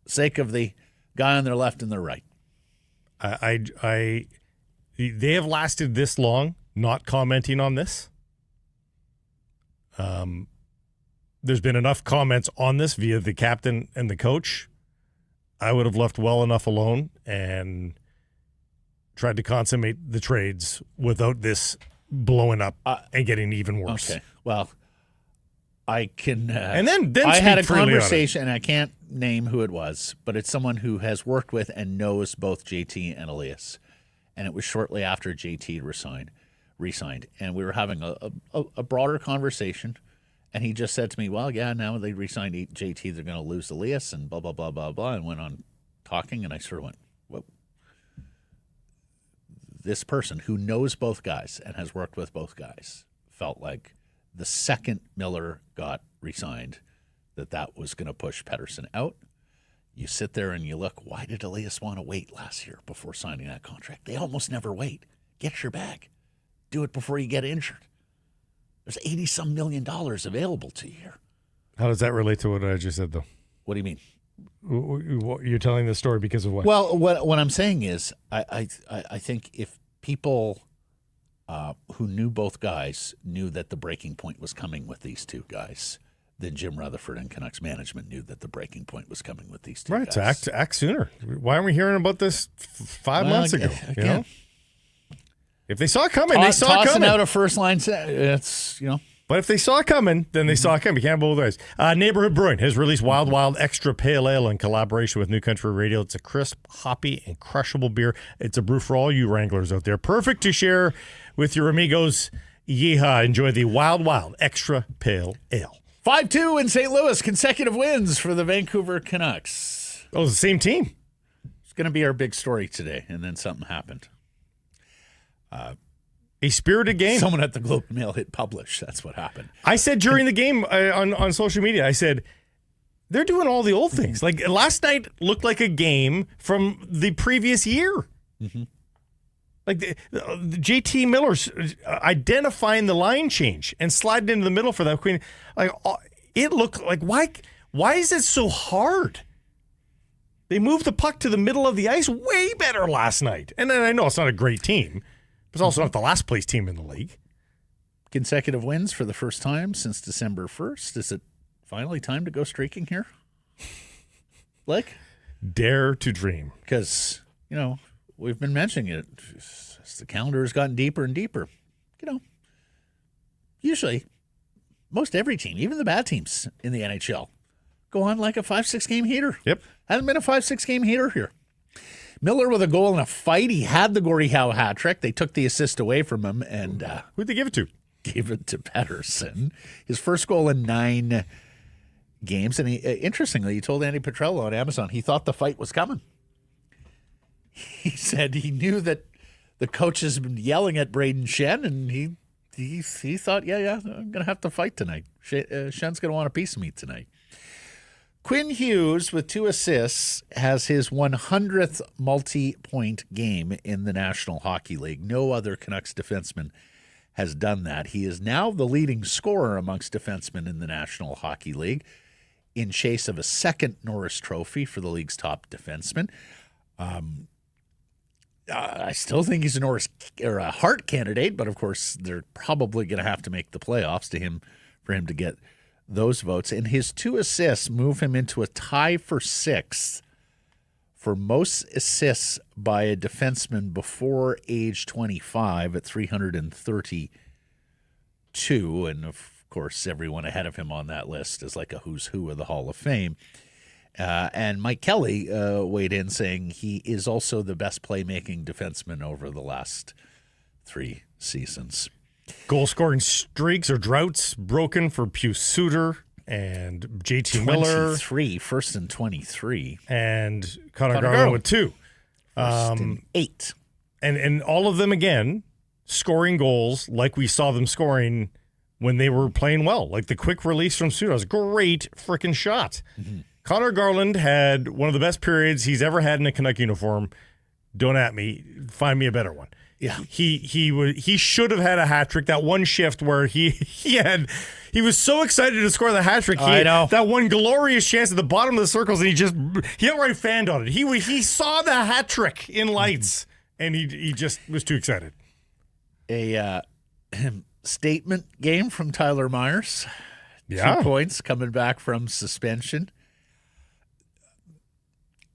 sake of the guy on their left and their right. They have lasted this long not commenting on this. There's been enough comments on this via the captain and the coach. I would have left well enough alone and tried to consummate the trades without this blowing up and getting even worse. Okay. Well, I can. And then I had a freely conversation, and I can't name who it was, but it's someone who has worked with and knows both JT and Elias. And it was shortly after JT resigned, and we were having a broader conversation. And he just said to me, "Well, yeah, now they re-signed JT, they're going to lose Elias," and blah blah blah blah blah, and went on talking. And I sort of went, "Well, this person who knows both guys and has worked with both guys felt like the second Miller got re-signed, that was going to push Pettersson out." You sit there and you look, why did Elias want to wait last year before signing that contract? They almost never wait. Get your bag. Do it before you get injured. There's $80-some million available to you here. How does that relate to what I just said, though? What do you mean? You're telling this story because of what? Well, what I'm saying is I think if people who knew both guys knew that the breaking point was coming with these two guys, then Jim Rutherford and Canucks management knew that the breaking point was coming with these two guys. Right, to act sooner. Why aren't we hearing about this 5 months ago? Again, if they saw it coming, they saw it tossing coming. out a first line, it's But if they saw it coming, then they saw it coming. You can't have both ways. Neighborhood Brewing has released Wild Wild Extra Pale Ale in collaboration with New Country Radio. It's a crisp, hoppy, and crushable beer. It's a brew for all you Wranglers out there. Perfect to share with your amigos. Yeehaw. Enjoy the Wild Wild Extra Pale Ale. 5-2 in St. Louis, consecutive wins for the Vancouver Canucks. Oh, it's the same team. It's going to be our big story today, and then something happened. A spirited game. Someone at the Globe and Mail hit publish. That's what happened. I said during the game on social media, I said, they're doing all the old things. Like last night looked like a game from the previous year. Mm-hmm. Like the JT Miller's identifying the line change and sliding into the middle for that Queen. Like it looked like why is it so hard? They moved the puck to the middle of the ice way better last night. And then I know it's not a great team. It's also not the last place team in the league. Consecutive wins for the first time since December 1st. Is it finally time to go streaking here? Blake? Dare to dream. Because, we've been mentioning it. As the calendar has gotten deeper and deeper. Usually, most every team, even the bad teams in the NHL, go on like a 5-6 game heater. Yep. Hasn't been a 5-6 game heater here. Miller with a goal in a fight. He had the Gordie Howe hat trick. They took the assist away from him and who'd they give it to? Gave it to Pettersson. His first goal in 9 games. And interestingly, he told Andy Petrello on Amazon he thought the fight was coming. He said he knew that the coach has been yelling at Braden Shen, and he thought, yeah, I'm going to have to fight tonight. Shen's going to want a piece of me tonight. Quinn Hughes, with 2 assists, has his 100th multi-point game in the National Hockey League. No other Canucks defenseman has done that. He is now the leading scorer amongst defensemen in the National Hockey League, in chase of a second Norris Trophy for the league's top defenseman. I still think he's a Norris or a Hart candidate, but of course they're probably going to have to make the playoffs for for him to get those votes. And his 2 assists move him into a tie for 6th for most assists by a defenseman before age 25 at 332. And, of course, everyone ahead of him on that list is like a who's who of the Hall of Fame. And Mike Kelly weighed in saying he is also the best playmaking defenseman over the last 3 seasons. Goal-scoring streaks or droughts broken for Pius Suter and JT Miller. 23, first and 23. And Connor Garland with 2. First and 8. And all of them, again, scoring goals like we saw them scoring when they were playing well. Like the quick release from Suter was a great freaking shot. Mm-hmm. Connor Garland had one of the best periods he's ever had in a Canuck uniform. Don't at me. Find me a better one. Yeah, he should have had a hat trick. That one shift where he was so excited to score the hat trick. I know that one glorious chance at the bottom of the circles, and he outright fanned on it. He saw the hat trick in lights, and he just was too excited. A statement game from Tyler Myers. Yeah. 2 points coming back from suspension.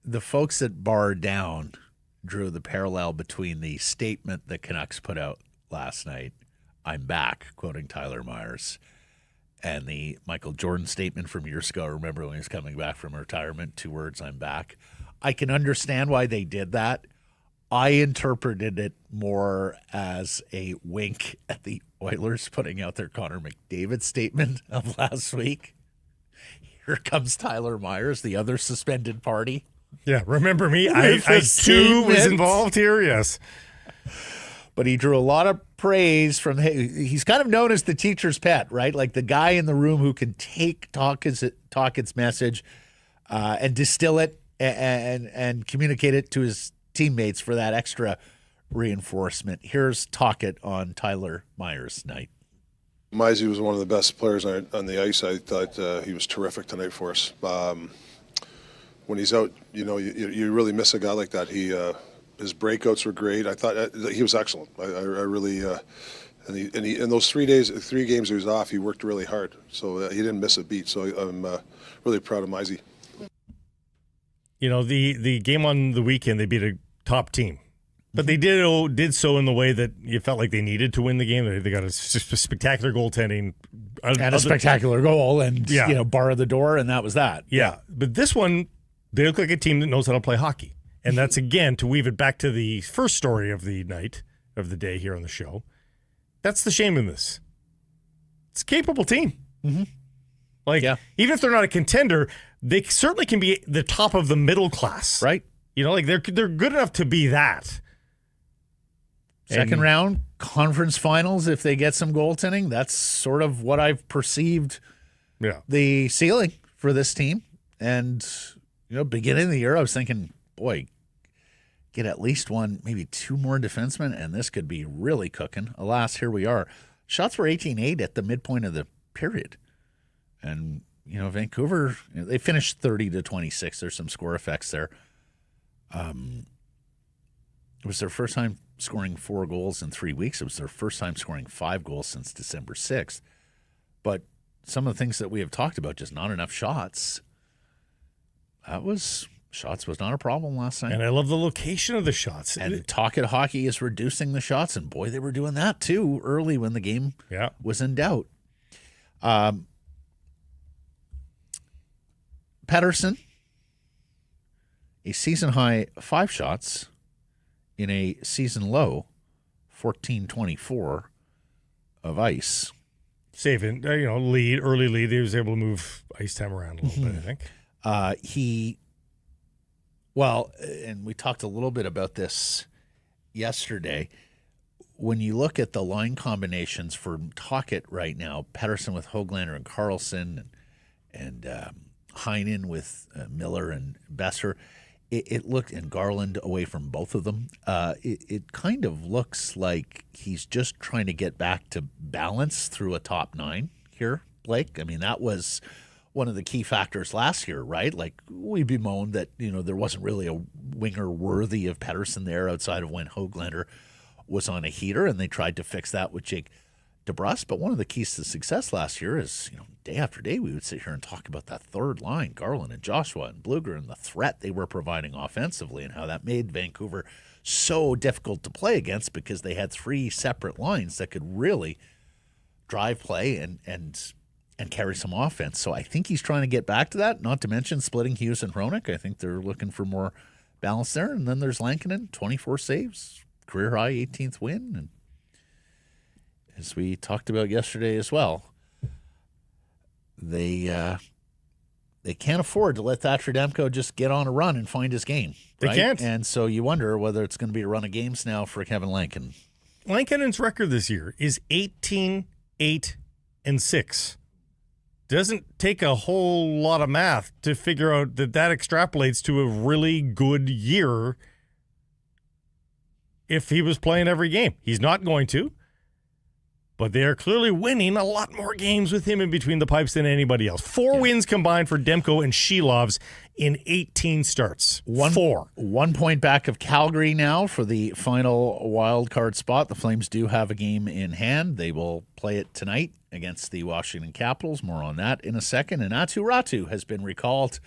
The folks at Bar Down drew the parallel between the statement the Canucks put out last night, "I'm back," quoting Tyler Myers, and the Michael Jordan statement from years ago. Remember when he was coming back from retirement, 2 words, "I'm back." I can understand why they did that. I interpreted it more as a wink at the Oilers putting out their Connor McDavid statement of last week. Here comes Tyler Myers, the other suspended party. Yeah, remember me? I too was involved here, yes. But he drew a lot of praise from, he's kind of known as the teacher's pet, right? Like the guy in the room who can take Tocchet's message and distill it and communicate it to his teammates for that extra reinforcement. Here's Tocchet on Tyler Myers' night. Mizey was one of the best players on the ice. I thought he was terrific tonight for us. When he's out, you really miss a guy like that. His breakouts were great. I thought he was excellent. I really, in those 3 games he was off, he worked really hard. So he didn't miss a beat. So I'm really proud of Mizey. The game on the weekend, they beat a top team. But they did so in the way that you felt like they needed to win the game. They got a spectacular goaltending. And a spectacular goal and, bar of the door, and that was that. Yeah. But this one, they look like a team that knows how to play hockey. And that's, again, to weave it back to the first story of the night, of the day here on the show. That's the shame in this. It's a capable team. Mm-hmm. Even if they're not a contender, they certainly can be the top of the middle class. Right. They're good enough to be that. Second round, conference finals, if they get some goaltending, that's sort of what I've perceived the ceiling for this team. And, beginning of the year, I was thinking, boy, get at least 1, maybe 2 more defensemen, and this could be really cooking. Alas, here we are. Shots were 18-8 at the midpoint of the period. And, Vancouver, they finished 30-26. There's some score effects there. It was their first time scoring 4 goals in 3 weeks. It was their first time scoring 5 goals since December 6th. But some of the things that we have talked about, just not enough shots, shots was not a problem last night. And I love the location of the shots. And Tocchet hockey is reducing the shots, and boy, they were doing that too early when the game was in doubt. Pettersson, a season high 5 shots in a season low 14-24 of ice. Saving, early lead. He was able to move ice time around a little bit, I think. And we talked a little bit about this yesterday. When you look at the line combinations for Tocchet right now, Pettersson with Höglander and Karlsson and Heinen with Miller and Boeser, it looked, and Garland away from both of them, it kind of looks like he's just trying to get back to balance through a top 9 here, Blake. I mean, that was one of the key factors last year, right? Like, we bemoaned that, there wasn't really a winger worthy of Pettersson there outside of when Höglander was on a heater, and they tried to fix that with Jake DeBrusque, but one of the keys to success last year is, day after day we would sit here and talk about that third line, Garland and Joshua and Bluger, and the threat they were providing offensively and how that made Vancouver so difficult to play against because they had three separate lines that could really drive play and carry some offense. So I think he's trying to get back to that, not to mention splitting Hughes and Hronek. I think they're looking for more balance there. And then there's Lankinen, 24 saves, career high 18th win. And as we talked about yesterday as well, they can't afford to let Thatcher Demko just get on a run and find his game. They right? can't. And so you wonder whether it's going to be a run of games now for Kevin Lankinen. Lankinen's record this year is 18-8-6. Doesn't take a whole lot of math to figure out that extrapolates to a really good year if he was playing every game. He's not going to, but they are clearly winning a lot more games with him in between the pipes than anybody else. 4 wins combined for Demko and Shilovs in 18 starts. 1 point back of Calgary now for the final wild card spot. The Flames do have a game in hand. They will play it tonight against the Washington Capitals. More on that in a second. And Aatu Räty has been recalled.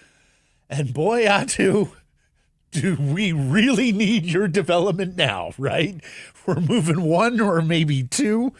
And boy, Aatu, do we really need your development now, right? We're moving 1 or maybe 2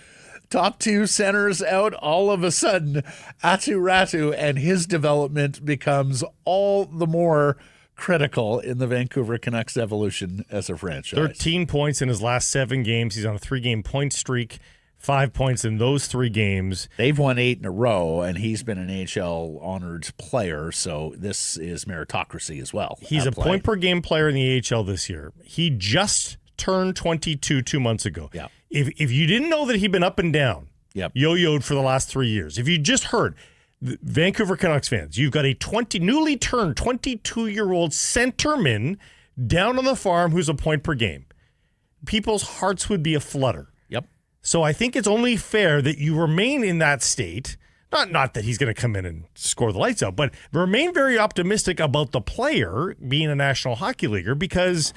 top 2 centers out. All of a sudden, Aatu Räty and his development becomes all the more critical in the Vancouver Canucks evolution as a franchise. 13 points in his last 7 games. He's on a 3-game point streak. 5 points in those 3 games. They've won 8 in a row, and he's been an AHL honored player, so this is meritocracy as well. He's a point-per-game player in the AHL this year. He just turned 22 2 months ago. Yeah. If you didn't know that he'd been up and down, Yep. yo-yoed for the last 3 years, if you just heard, Vancouver Canucks fans, you've got a newly turned 22-year-old centerman down on the farm who's a point per game. People's hearts would be aflutter. Yep. So I think it's only fair that you remain in that state. Not that he's going to come in and score the lights out, but remain very optimistic about the player being a National Hockey Leaguer because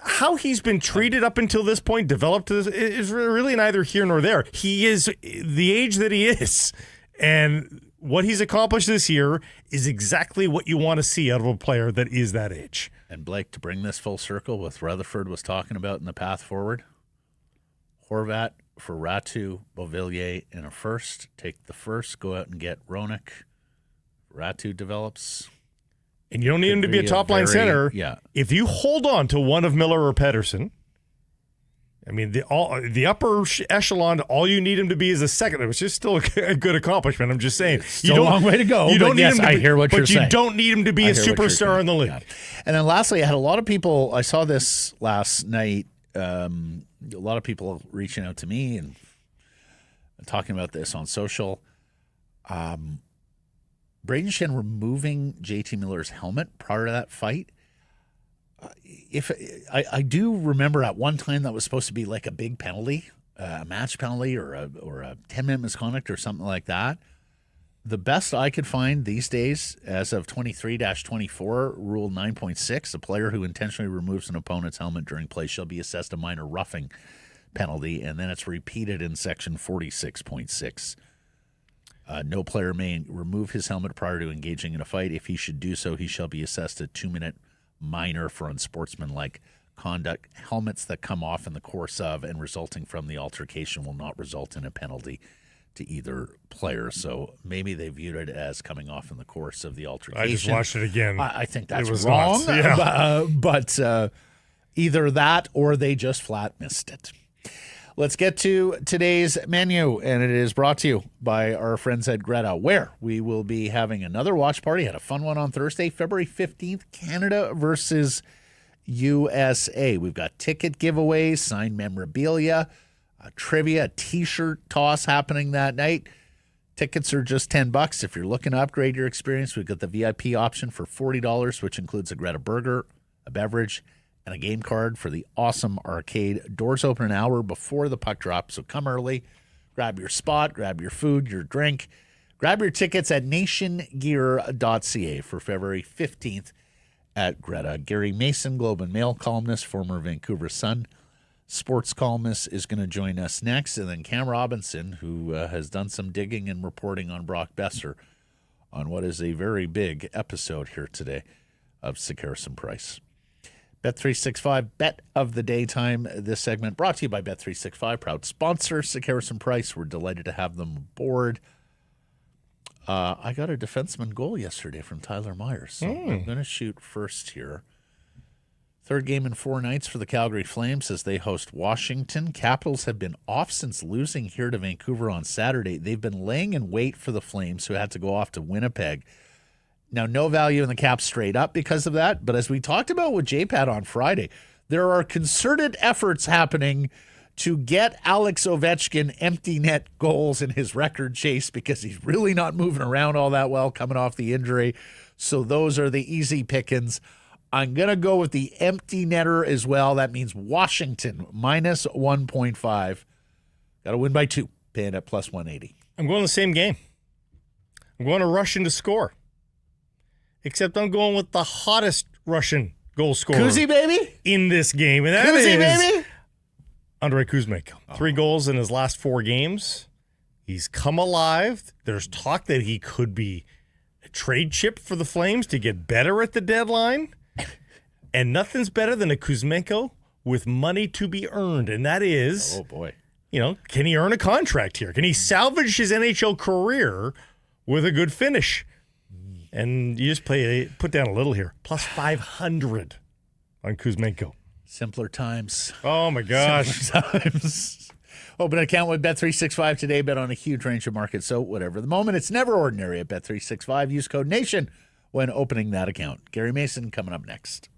how he's been treated up until this point, developed to this, is really neither here nor there. He is the age that he is. And what he's accomplished this year is exactly what you want to see out of a player that is that age. And Blake, to bring this full circle, with Rutherford was talking about in the path forward, Horvat for Räty, Beauvillier in a first. Take the first, go out and get Hronek. Räty develops. And you don't need him to be a top-line center. Yeah. If you hold on to one of Miller or Pettersson, I mean, the upper echelon, all you need him to be is a second, which is still a good accomplishment. I'm just saying. Still a long way to go. You don't need yes, him to I be, hear what you're saying. But you don't need him to be a superstar in the league. Yeah. And then lastly, I had a lot of people, I saw this last night, a lot of people reaching out to me and talking about this on social. Braden Shen removing JT Miller's helmet prior to that fight. If I do remember at one time that was supposed to be like a big penalty, a match penalty or a 10-minute misconduct or something like that. The best I could find these days, as of 23-24, Rule 9.6, a player who intentionally removes an opponent's helmet during play shall be assessed a minor roughing penalty, and then it's repeated in Section 46.6. No player may remove his helmet prior to engaging in a fight. If he should do so, he shall be assessed a 2-minute minor for unsportsmanlike conduct. Helmets that come off in the course of and resulting from the altercation will not result in a penalty to either player. So maybe they viewed it as coming off in the course of the altercation. I just watched it again. I think that's was wrong. nuts. Yeah. But either that or they just flat missed it. Let's get to today's menu, and it is brought to you by our friends at Greta, where we will be having another watch party. Had a fun one on Thursday, February 15th, Canada versus USA. We've got ticket giveaways, signed memorabilia, trivia, a T-shirt toss happening that night. Tickets are just $10. If you're looking to upgrade your experience, we've got the VIP option for $40, which includes a Greta burger, a beverage, and a game card for the awesome arcade. Doors open an hour before the puck drop, so come early, grab your spot, grab your food, your drink. Grab your tickets at nationgear.ca for February 15th at Greta. Gary Mason, Globe and Mail columnist, former Vancouver Sun, sports columnist, is going to join us next. And then Cam Robinson, who has done some digging and reporting on Brock Boeser on what is a very big episode here today of Sekeres and Price. Bet365, bet of the daytime. This segment brought to you by Bet365, proud sponsor, Sekeres and Price. We're delighted to have them aboard. I got a defenseman goal yesterday from Tyler Myers, so I'm going to shoot first here. Third game in 4 nights for the Calgary Flames as they host Washington. Capitals have been off since losing here to Vancouver on Saturday. They've been laying in wait for the Flames, who had to go off to Winnipeg. Now, no value in the Caps straight up because of that, but as we talked about with JPAT on Friday, there are concerted efforts happening to get Alex Ovechkin empty net goals in his record chase because he's really not moving around all that well coming off the injury. So those are the easy pickings. I'm going to go with the empty netter as well. That means Washington minus 1.5. Got to win by 2, paying at plus 180. I'm going the same game. I'm going to Russian to score. Except I'm going with the hottest Russian goal scorer Kuzi, baby? In this game. And that Kuzi, is baby? Andrei Kuzmenko. 3 goals in his last 4 games. He's come alive. There's talk that he could be a trade chip for the Flames to get better at the deadline. And nothing's better than a Kuzmenko with money to be earned. And that is, oh boy, can he earn a contract here? Can he salvage his NHL career with a good finish? And you just put down a little here. Plus 500 on Kuzmenko. Simpler times. Oh, my gosh. Simpler times. Open an account with Bet365 today. Bet on a huge range of markets. So whatever the moment, it's never ordinary at Bet365. Use code NATION when opening that account. Gary Mason coming up next.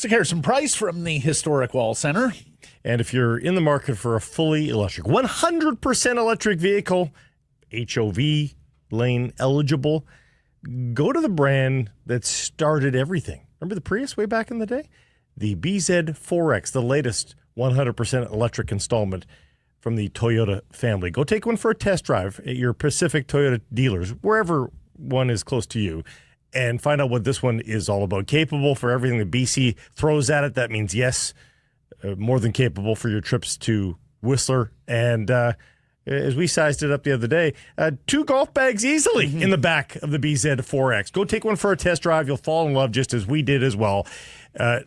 Harrison Price from the Historic Wall Center. And if you're in the market for a fully electric, 100% electric vehicle, HOV lane eligible, go to the brand that started everything. Remember the Prius way back in the day? The BZ4X, the latest 100% electric installment from the Toyota family. Go take one for a test drive at your Pacific Toyota dealers, wherever one is close to you, and find out what this one is all about. Capable for everything that BC throws at it. That means yes, more than capable for your trips to Whistler. And as we sized it up the other day, 2 golf bags easily in the back of the BZ4X. Go take one for a test drive. You'll fall in love just as we did as well.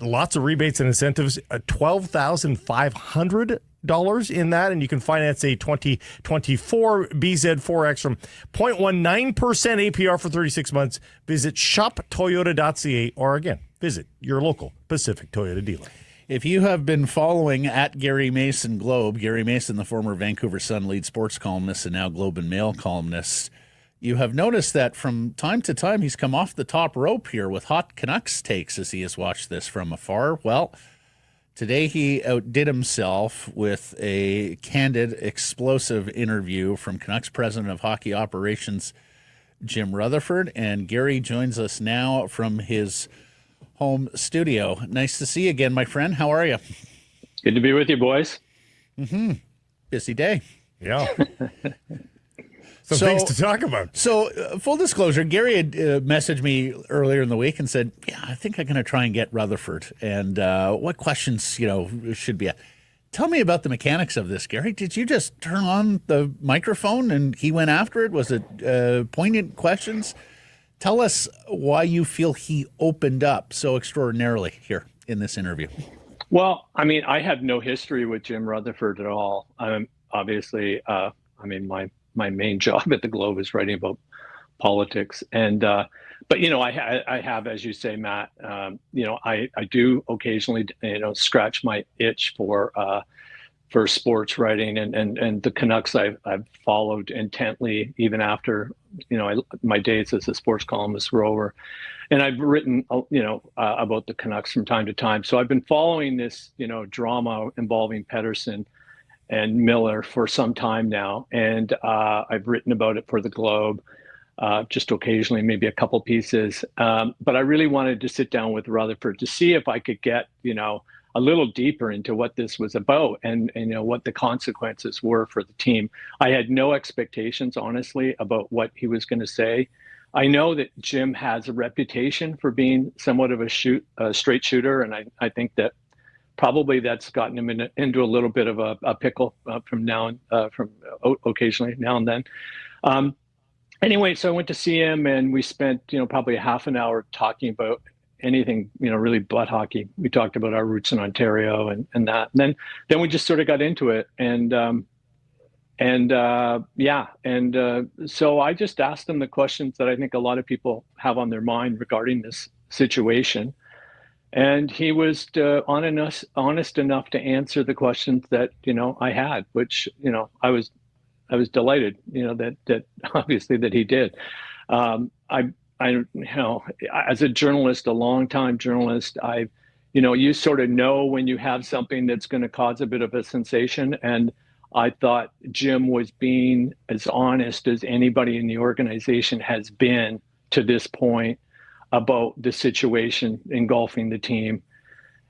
Lots of rebates and incentives, $12,500 in that, and you can finance a 2024 BZ4X from 0.19% APR for 36 months. Visit shoptoyota.ca or, again, visit your local Pacific Toyota dealer. If you have been following at Gary Mason Globe, Gary Mason, the former Vancouver Sun lead sports columnist and now Globe and Mail columnist, you have noticed that from time to time he's come off the top rope here with hot Canucks takes as he has watched this from afar. Well, today he outdid himself with a candid, explosive interview from Canucks President of Hockey Operations, Jim Rutherford. And Gary joins us now from his home studio. Nice to see you again, my friend. How are you? Good to be with you, boys. Busy day. Yeah. Some things to talk about. So, full disclosure, Gary had messaged me earlier in the week and said, yeah, I think I'm going to try and get Rutherford. And what questions, should be. Tell me about the mechanics of this, Gary. Did you just turn on the microphone and he went after it? Was it poignant questions? Tell us why you feel he opened up so extraordinarily here in this interview. Well, I mean, I have no history with Jim Rutherford at all. Obviously, my main job at the Globe is writing about politics. And but I have, as you say, Matt. I do occasionally scratch my itch for sports writing, and the Canucks I've followed intently even after my days as a sports columnist were over, and I've written about the Canucks from time to time. So I've been following this drama involving Pettersson and Miller for some time now, and I've written about it for the Globe, just occasionally, maybe a couple pieces. But I really wanted to sit down with Rutherford to see if I could get a little deeper into what this was about and what the consequences were for the team. I had no expectations, honestly, about what he was going to say. I know that Jim has a reputation for being somewhat of a straight shooter, and I think that probably that's gotten him into a little bit of a pickle from occasionally now and then. Anyway, so I went to see him, and we spent probably a half an hour talking about anything really but hockey. We talked about our roots in Ontario and that, and then we just sort of got into it, so I just asked him the questions that I think a lot of people have on their mind regarding this situation, and he was honest enough to answer the questions that I had, which I was delighted that obviously that he did. I as a journalist, a longtime journalist, you sort of know when you have something that's going to cause a bit of a sensation. And I thought Jim was being as honest as anybody in the organization has been to this point about the situation engulfing the team.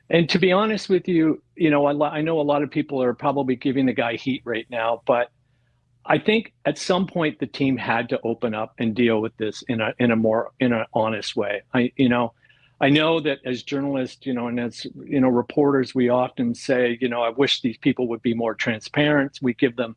And to be honest with you, I know a lot of people are probably giving the guy heat right now, but I think at some point the team had to open up and deal with this in an honest way. I know that as journalists, and as reporters, we often say, I wish these people would be more transparent. We give them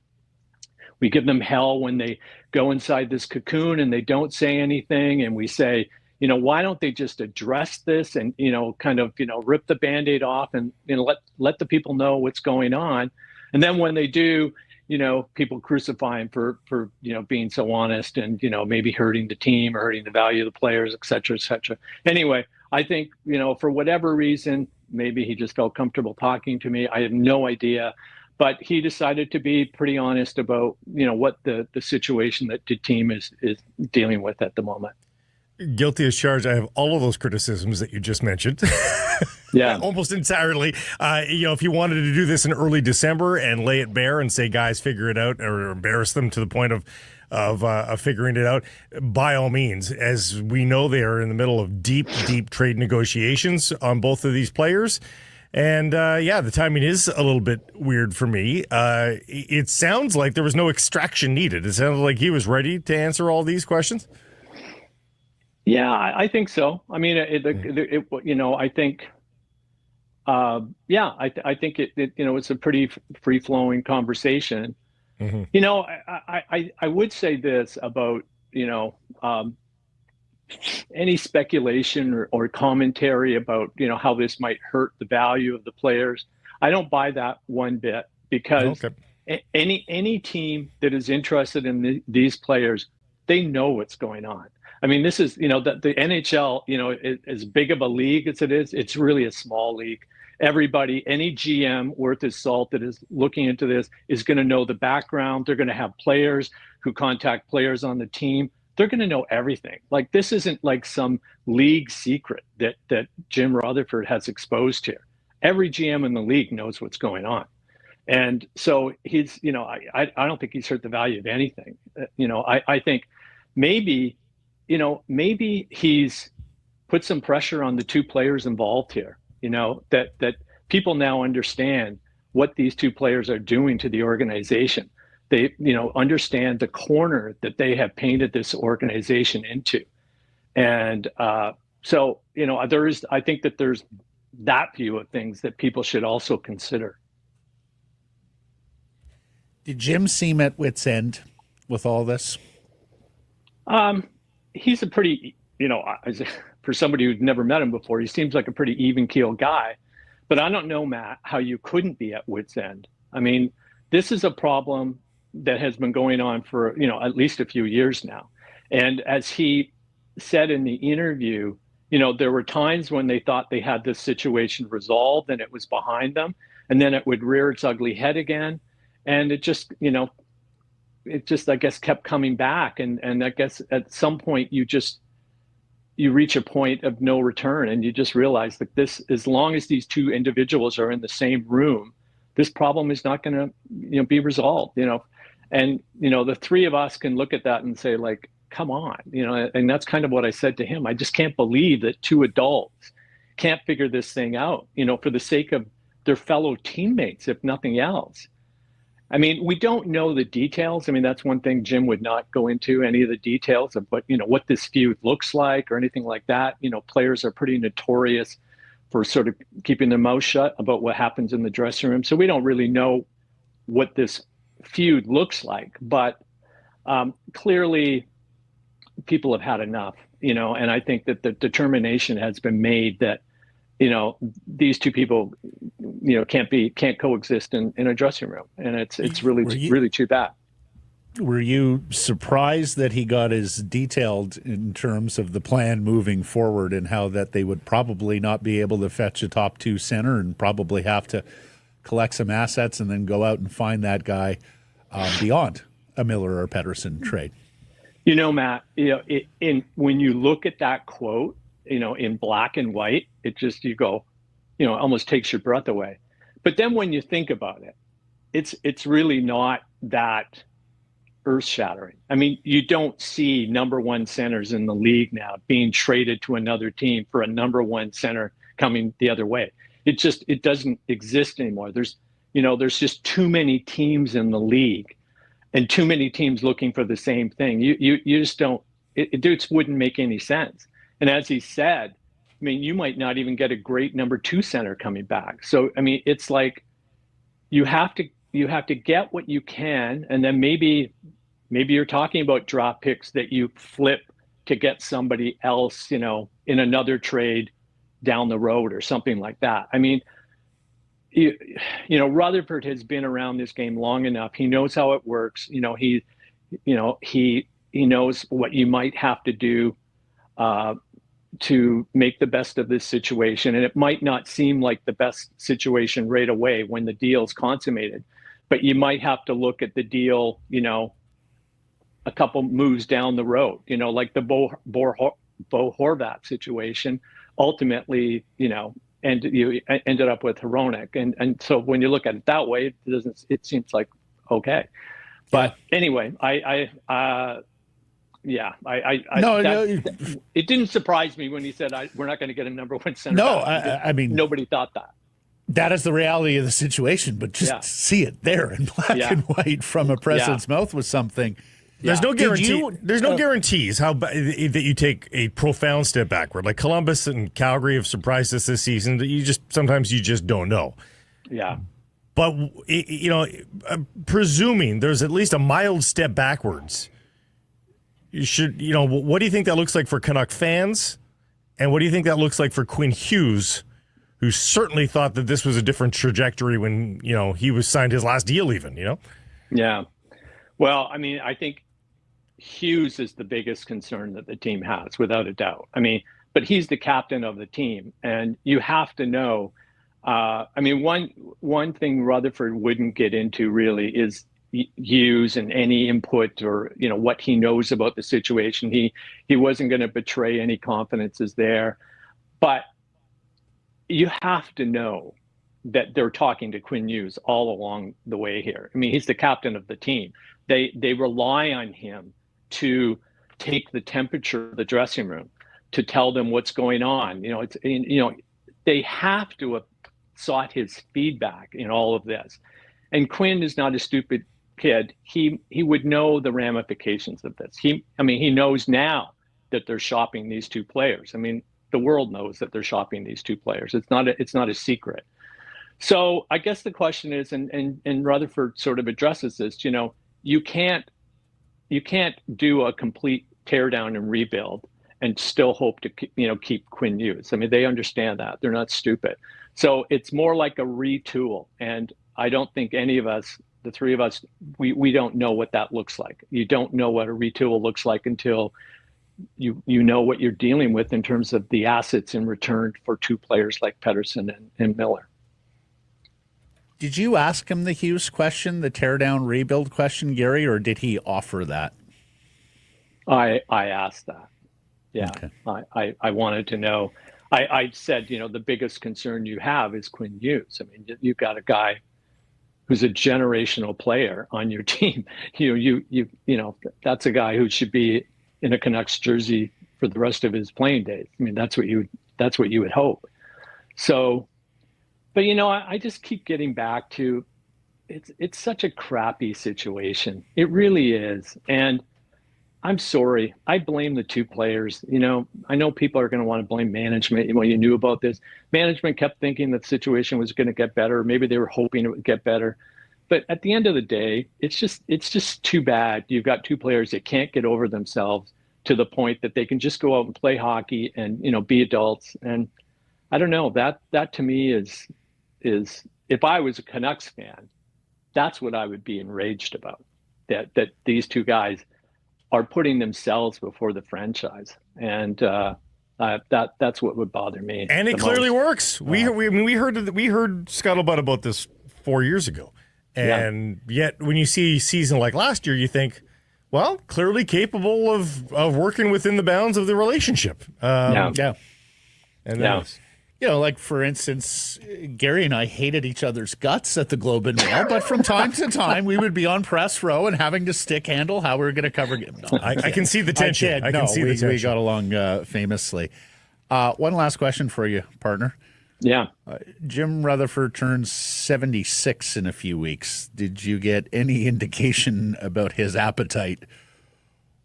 hell when they go inside this cocoon and they don't say anything, and we say, why don't they just address this and rip the Band-Aid off and let the people know what's going on, and then when they do, people crucify him for being so honest and, maybe hurting the team or hurting the value of the players, et cetera, et cetera. Anyway, I think, for whatever reason, maybe he just felt comfortable talking to me. I have no idea. But he decided to be pretty honest about, what the situation that the team is dealing with at the moment. Guilty as charged. I have all of those criticisms that you just mentioned. Yeah, almost entirely. If you wanted to do this in early December and lay it bare and say, guys, figure it out, or embarrass them to the point of figuring it out, by all means. As we know, they are in the middle of deep trade negotiations on both of these players. And the timing is a little bit weird for me. It sounds like there was no extraction needed. It sounded like he was ready to answer all these questions. Yeah, I think so. I mean, I think, I think it's a pretty free flowing conversation. Mm-hmm. I would say this about, any speculation or commentary about, how this might hurt the value of the players. I don't buy that one bit, because any team that is interested in these players, they know what's going on. I mean, this is, the NHL, as big of a league as it is, it's really a small league. Everybody, any GM worth his salt that is looking into this is going to know the background. They're going to have players who contact players on the team. They're going to know everything. Like, this isn't like some league secret that Jim Rutherford has exposed here. Every GM in the league knows what's going on. And so he's, I don't think he's hurt the value of anything. I think maybe he's put some pressure on the two players involved here, that people now understand what these two players are doing to the organization. They, understand the corner that they have painted this organization into. And I think that there's that view of things that people should also consider. Did Jim seem at wit's end with all this? He's a pretty, for somebody who's never met him before, he seems like a pretty even-keeled guy. But I don't know, Matt, how you couldn't be at wit's end. I mean, this is a problem that has been going on for, at least a few years now. And as he said in the interview, there were times when they thought they had this situation resolved and it was behind them, and then it would rear its ugly head again. And it just, I guess, kept coming back. And I guess at some point you reach a point of no return, and you just realize that as long as these two individuals are in the same room, this problem is not going to, be resolved, and, the three of us can look at that and say, like, come on, and that's kind of what I said to him. I just can't believe that two adults can't figure this thing out, for the sake of their fellow teammates, if nothing else. I mean, we don't know the details. I mean, that's one thing. Jim would not go into any of the details of what this feud looks like or anything like that. Players are pretty notorious for sort of keeping their mouth shut about what happens in the dressing room. So we don't really know what this feud looks like, but clearly people have had enough, and I think that the determination has been made that, these two people, can't coexist in a dressing room. And it's really too bad. Were you surprised that he got as detailed in terms of the plan moving forward, and how that they would probably not be able to fetch a top two center and probably have to collect some assets and then go out and find that guy beyond a Miller or Pettersson trade? Matt, when you look at that quote, in black and white, it just, you go, almost takes your breath away. But then when you think about it, it's really not that earth-shattering. I mean, you don't see number one centers in the league now being traded to another team for a number one center coming the other way. It doesn't exist anymore. There's just too many teams in the league, and too many teams looking for the same thing. You just don't. It just wouldn't make any sense. And as he said, I mean, you might not even get a great number two center coming back. So I mean, it's like you have to get what you can, and then maybe you're talking about draft picks that you flip to get somebody else, in another trade down the road or something like that. I mean, Rutherford has been around this game long enough. He knows how it works. He knows what you might have to do to make the best of this situation. And it might not seem like the best situation right away when the deal's consummated, but you might have to look at the deal, a couple moves down the road, like the Bo Horvat situation. Ultimately, and you ended up with Hronek. And so when you look at it that way, it seems like, okay. But anyway, it didn't surprise me when he said, we're not going to get a number one center. No, I mean, nobody thought that. That is the reality of the situation, but just see it there in black and white from a president's mouth was something. There's no guarantee. There's no guarantees that you take a profound step backward. Like Columbus and Calgary have surprised us this season. That you just don't know. Yeah. But presuming there's at least a mild step backwards, you should. What do you think that looks like for Canuck fans, and what do you think that looks like for Quinn Hughes, who certainly thought that this was a different trajectory when he was signed his last deal, even. Yeah. Well, I mean, I think Hughes is the biggest concern that the team has, without a doubt. I mean, but he's the captain of the team, and you have to know. I mean, one thing Rutherford wouldn't get into really is Hughes and any input or what he knows about the situation. He wasn't going to betray any confidences there, but you have to know that they're talking to Quinn Hughes all along the way here. I mean, he's the captain of the team. They rely on him to take the temperature of the dressing room, to tell them what's going on. They have to have sought his feedback in all of this. And Quinn is not a stupid kid. He would know the ramifications of this. He knows now that they're shopping these two players. I mean, the world knows that they're shopping these two players. It's not a secret. So I guess the question is, and Rutherford sort of addresses this, you can't do a complete teardown and rebuild and still hope to keep Quinn Hughes. I mean, they understand that. They're not stupid. So it's more like a retool. And I don't think any of us The three of us, we don't know what that looks like. You don't know what a retool looks like until you know what you're dealing with in terms of the assets in return for two players like Pettersson and Miller. Did you ask him the Hughes question, the tear down rebuild question, Gary, or did he offer that? I asked that. Yeah, okay. I wanted to know. I said, the biggest concern you have is Quinn Hughes. I mean, you've got a guy who's a generational player on your team. That's a guy who should be in a Canucks jersey for the rest of his playing days. I mean, that's what you would hope. So, but I just keep getting back to it's such a crappy situation. It really is. And I'm sorry. I blame the two players. I know people are going to want to blame management. You knew about this. Management kept thinking that the situation was going to get better. Maybe they were hoping it would get better. But at the end of the day, it's just too bad. You've got two players that can't get over themselves to the point that they can just go out and play hockey and, be adults. And I don't know, that to me is if I was a Canucks fan, that's what I would be enraged about, that these two guys are putting themselves before the franchise. And that's what would bother me. And it clearly works. We heard scuttlebutt about this 4 years ago. And yet when you see a season like last year, you think, well, clearly capable of working within the bounds of the relationship. And like, for instance, Gary and I hated each other's guts at the Globe and Mail, but from time to time we would be on press row and having to stick handle how we were going to cover it. No, I can see the tension. We got along famously. One last question for you, partner. Yeah. Jim Rutherford turns 76 in a few weeks. Did you get any indication about his appetite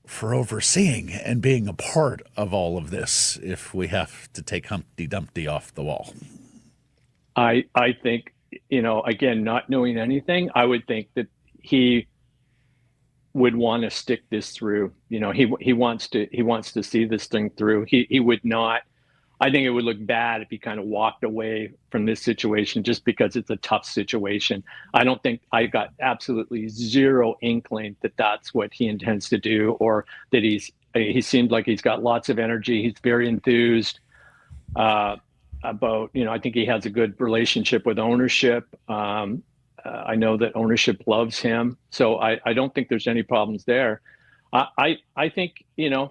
for overseeing and being a part of all of this if we have to take Humpty Dumpty off the wall? I think, again, not knowing anything, I would think that he would want to stick this through. He wants to see this thing through. He would not. I think it would look bad if he kind of walked away from this situation just because it's a tough situation. I don't think I got absolutely zero inkling that that's what he intends to do, or that he seemed like he's got lots of energy. He's very enthused about, I think he has a good relationship with ownership. I know that ownership loves him. So I don't think there's any problems there. I think,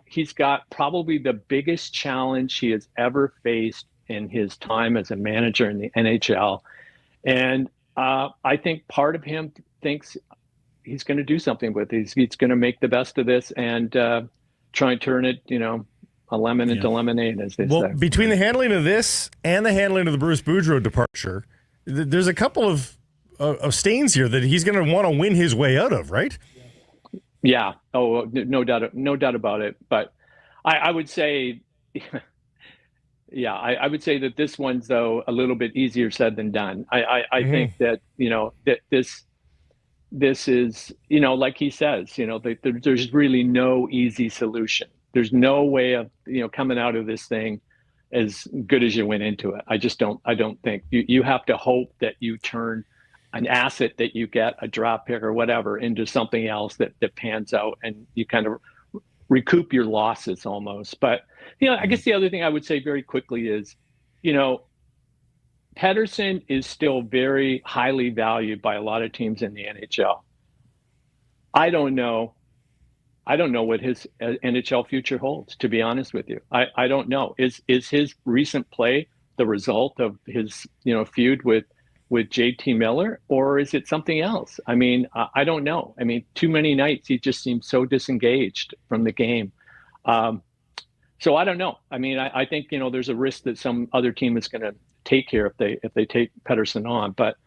he's got probably the biggest challenge he has ever faced in his time as a manager in the NHL. And I think part of him thinks he's going to do something with it. He's going to make the best of this and try and turn it, a lemon into lemonade, as they say. Well, between the handling of this and the handling of the Bruce Boudreau departure, there's a couple of stains here that he's going to want to win his way out of, right? Yeah. Oh, no doubt about it. But I would say, I would say that this one's, though, a little bit easier said than done. I think that, that this is, like he says, there's really no easy solution. There's no way of, coming out of this thing as good as you went into it. I don't think you have to hope that you turn an asset that you get, a draft pick or whatever, into something else that pans out and you kind of recoup your losses almost. But, I guess the other thing I would say very quickly is, Pettersson is still very highly valued by a lot of teams in the NHL. I don't know what his NHL future holds, to be honest with you. I don't know. Is his recent play the result of his, feud with JT Miller, or is it something else? I mean, I don't know. I mean, too many nights he just seems so disengaged from the game. So I don't know. I mean, I think, there's a risk that some other team is going to take here if they take Pettersson on. But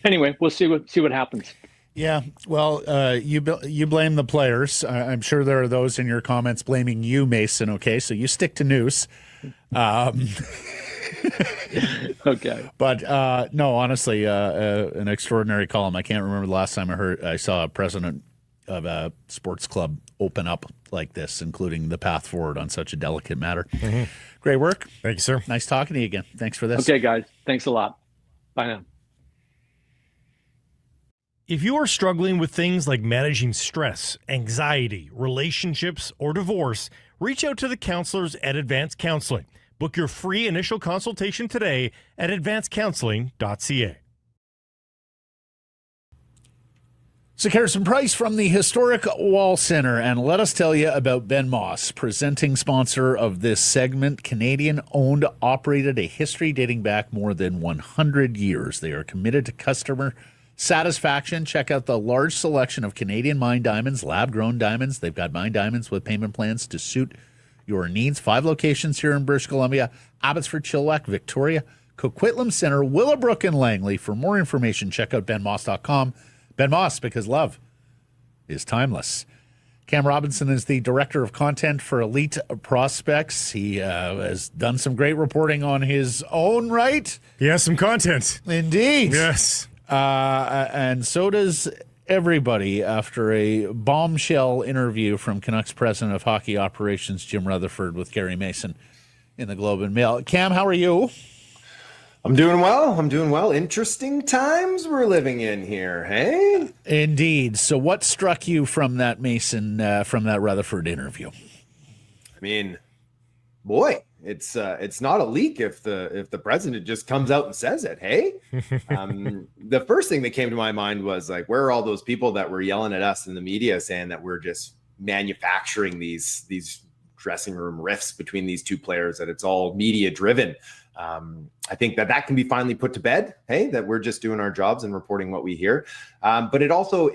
anyway, we'll see what happens. Yeah, well, you blame the players. I'm sure there are those in your comments blaming you, Mason. Okay, so you stick to news. Okay. But no, honestly, an extraordinary column. I can't remember the last time I saw a president of a sports club open up like this, including the path forward on such a delicate matter. Mm-hmm. Great work. Thank you, sir. Nice talking to you again. Thanks for this. Okay, guys. Thanks a lot. Bye now. If you are struggling with things like managing stress, anxiety, relationships, or divorce, reach out to the counselors at Advanced Counseling. Book your free initial consultation today at advancedcounseling.ca. So, Harrison Price from the historic Wall Center, and let us tell you about Ben Moss, presenting sponsor of this segment. Canadian-owned, operated, a history dating back more than 100 years. They are committed to customer satisfaction. Check out the large selection of Canadian mined diamonds, lab-grown diamonds. They've got mined diamonds with payment plans to suit your needs. 5 locations here in British Columbia: Abbotsford, Chilliwack, Victoria, Coquitlam Center, Willowbrook, and Langley. For more information, check out benmoss.com. Ben Moss, because love is timeless. Cam Robinson is the director of content for Elite Prospects. He has done some great reporting on his own right. He has some content. Indeed. Yes. And so does everybody after a bombshell interview from Canucks President of Hockey Operations, Jim Rutherford, with Gary Mason in the Globe and Mail. Cam, how are you? I'm doing well. Interesting times we're living in here, hey? Indeed. So what struck you from that Mason, from that Rutherford interview? I mean, boy, it's not a leak if the president just comes out and says it, hey? The first thing that came to my mind was, like, where are all those people that were yelling at us in the media saying that we're just manufacturing these dressing room rifts between these two players, that it's all media driven? I think that can be finally put to bed, hey, that we're just doing our jobs and reporting what we hear. But it also,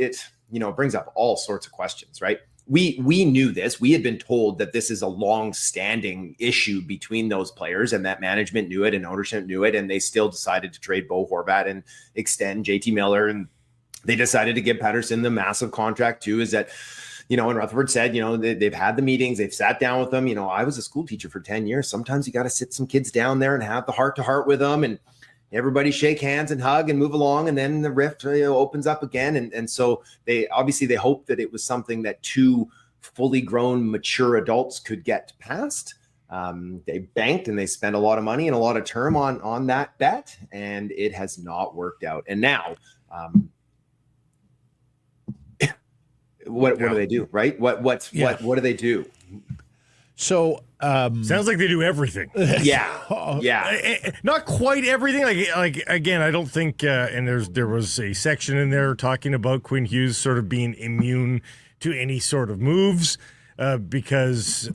brings up all sorts of questions, right? We knew this. We had been told that this is a long-standing issue between those players, and that management knew it and ownership knew it, and they still decided to trade Bo Horvat and extend JT Miller, and they decided to give Pettersson the massive contract too. Is that, and Rutherford said, they've had the meetings, they've sat down with them. I was a school teacher for 10 years. Sometimes you got to sit some kids down there and have the heart to heart with them, and everybody shake hands and hug and move along. And then the rift opens up again. And so they hope that it was something that two fully grown, mature adults could get past. They banked and they spent a lot of money and a lot of term on that bet, and it has not worked out. And now, what do they do, right? What do they do? So sounds like they do everything. Yeah. Not quite everything. Like again, I don't think. And there was a section in there talking about Quinn Hughes sort of being immune to any sort of moves because,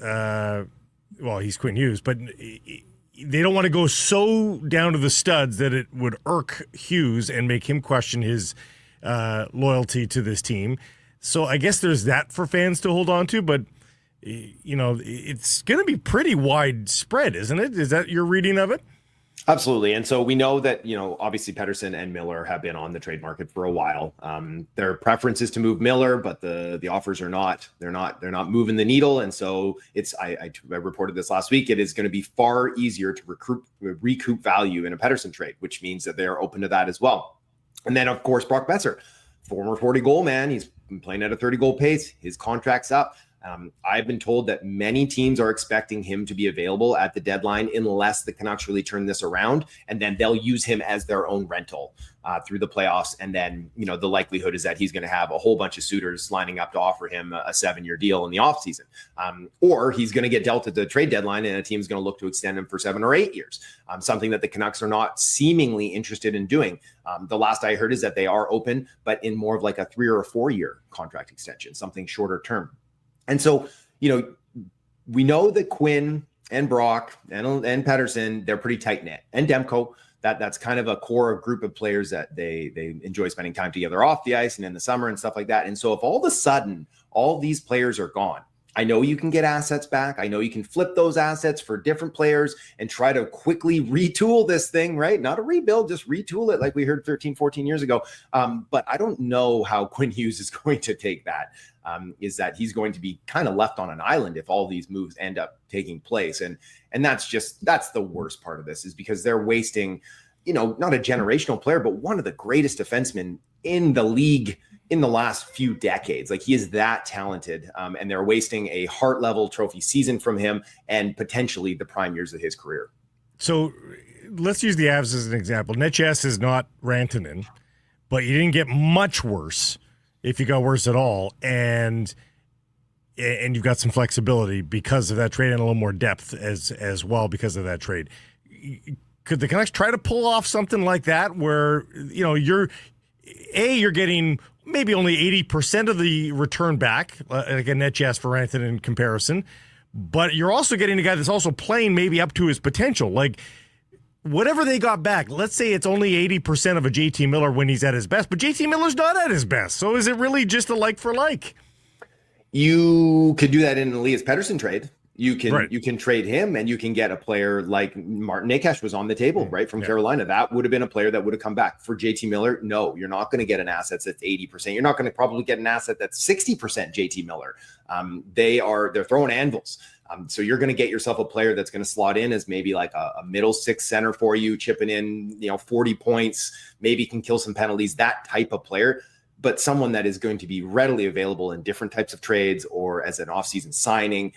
he's Quinn Hughes, but they don't want to go so down to the studs that it would irk Hughes and make him question his loyalty to this team. So I guess there's that for fans to hold on to, but it's going to be pretty widespread, isn't it? Is that your reading of it? Absolutely. And so we know that, obviously Pettersson and Miller have been on the trade market for a while. Their preference is to move Miller, but the offers are not, they're not moving the needle. And so I reported this last week. It is going to be far easier to recoup value in a Pettersson trade, which means that they're open to that as well. And then of course, Brock Boeser, former 40 goal man. He's been playing at a 30 goal pace. His contract's up. I've been told that many teams are expecting him to be available at the deadline unless the Canucks really turn this around, and then they'll use him as their own rental through the playoffs. And then, the likelihood is that he's going to have a whole bunch of suitors lining up to offer him a 7-year deal in the offseason. Or he's going to get dealt at the trade deadline and a team's going to look to extend him for 7 or 8 years, something that the Canucks are not seemingly interested in doing. The last I heard is that they are open, but in more of like a 3 or 4 year contract extension, something shorter term. And so, we know that Quinn and Brock and Pettersson, they're pretty tight knit, and Demko, that's kind of a core group of players that they enjoy spending time together off the ice and in the summer and stuff like that. And so if all of a sudden all these players are gone, I know you can get assets back. I know you can flip those assets for different players and try to quickly retool this thing, right? Not a rebuild, just retool it like we heard 13, 14 years ago. But I don't know how Quinn Hughes is going to take that. Is that he's going to be kind of left on an island if all these moves end up taking place. And that's the worst part of this, is because they're wasting, not a generational player, but one of the greatest defensemen in the league in the last few decades. Like, he is that talented, and they're wasting a heart level trophy season from him and potentially the prime years of his career. So let's use the Avs as an example. Netchess is not Rantanen, but you didn't get much worse if you got worse at all, and you've got some flexibility because of that trade and a little more depth as well because of that trade. Could the Canucks try to pull off something like that where, you're getting maybe only 80% of the return back, like a net chance for Rantanen in comparison, but you're also getting a guy that's also playing maybe up to his potential. Like, whatever they got back, let's say it's only 80% of a JT Miller when he's at his best, but JT Miller's not at his best. So is it really just a like for like? You could do that in an Elias Pettersson trade. You can Right. you can trade him, and you can get a player like Martin Nakash was on the table, right, from Carolina. That would have been a player that would have come back. For JT Miller, no, you're not going to get an asset that's 80%. You're not going to probably get an asset that's 60% JT Miller. They're throwing anvils. So you're going to get yourself a player that's going to slot in as maybe like a middle six center for you, chipping in 40 points, maybe can kill some penalties, that type of player. But someone that is going to be readily available in different types of trades or as an offseason signing.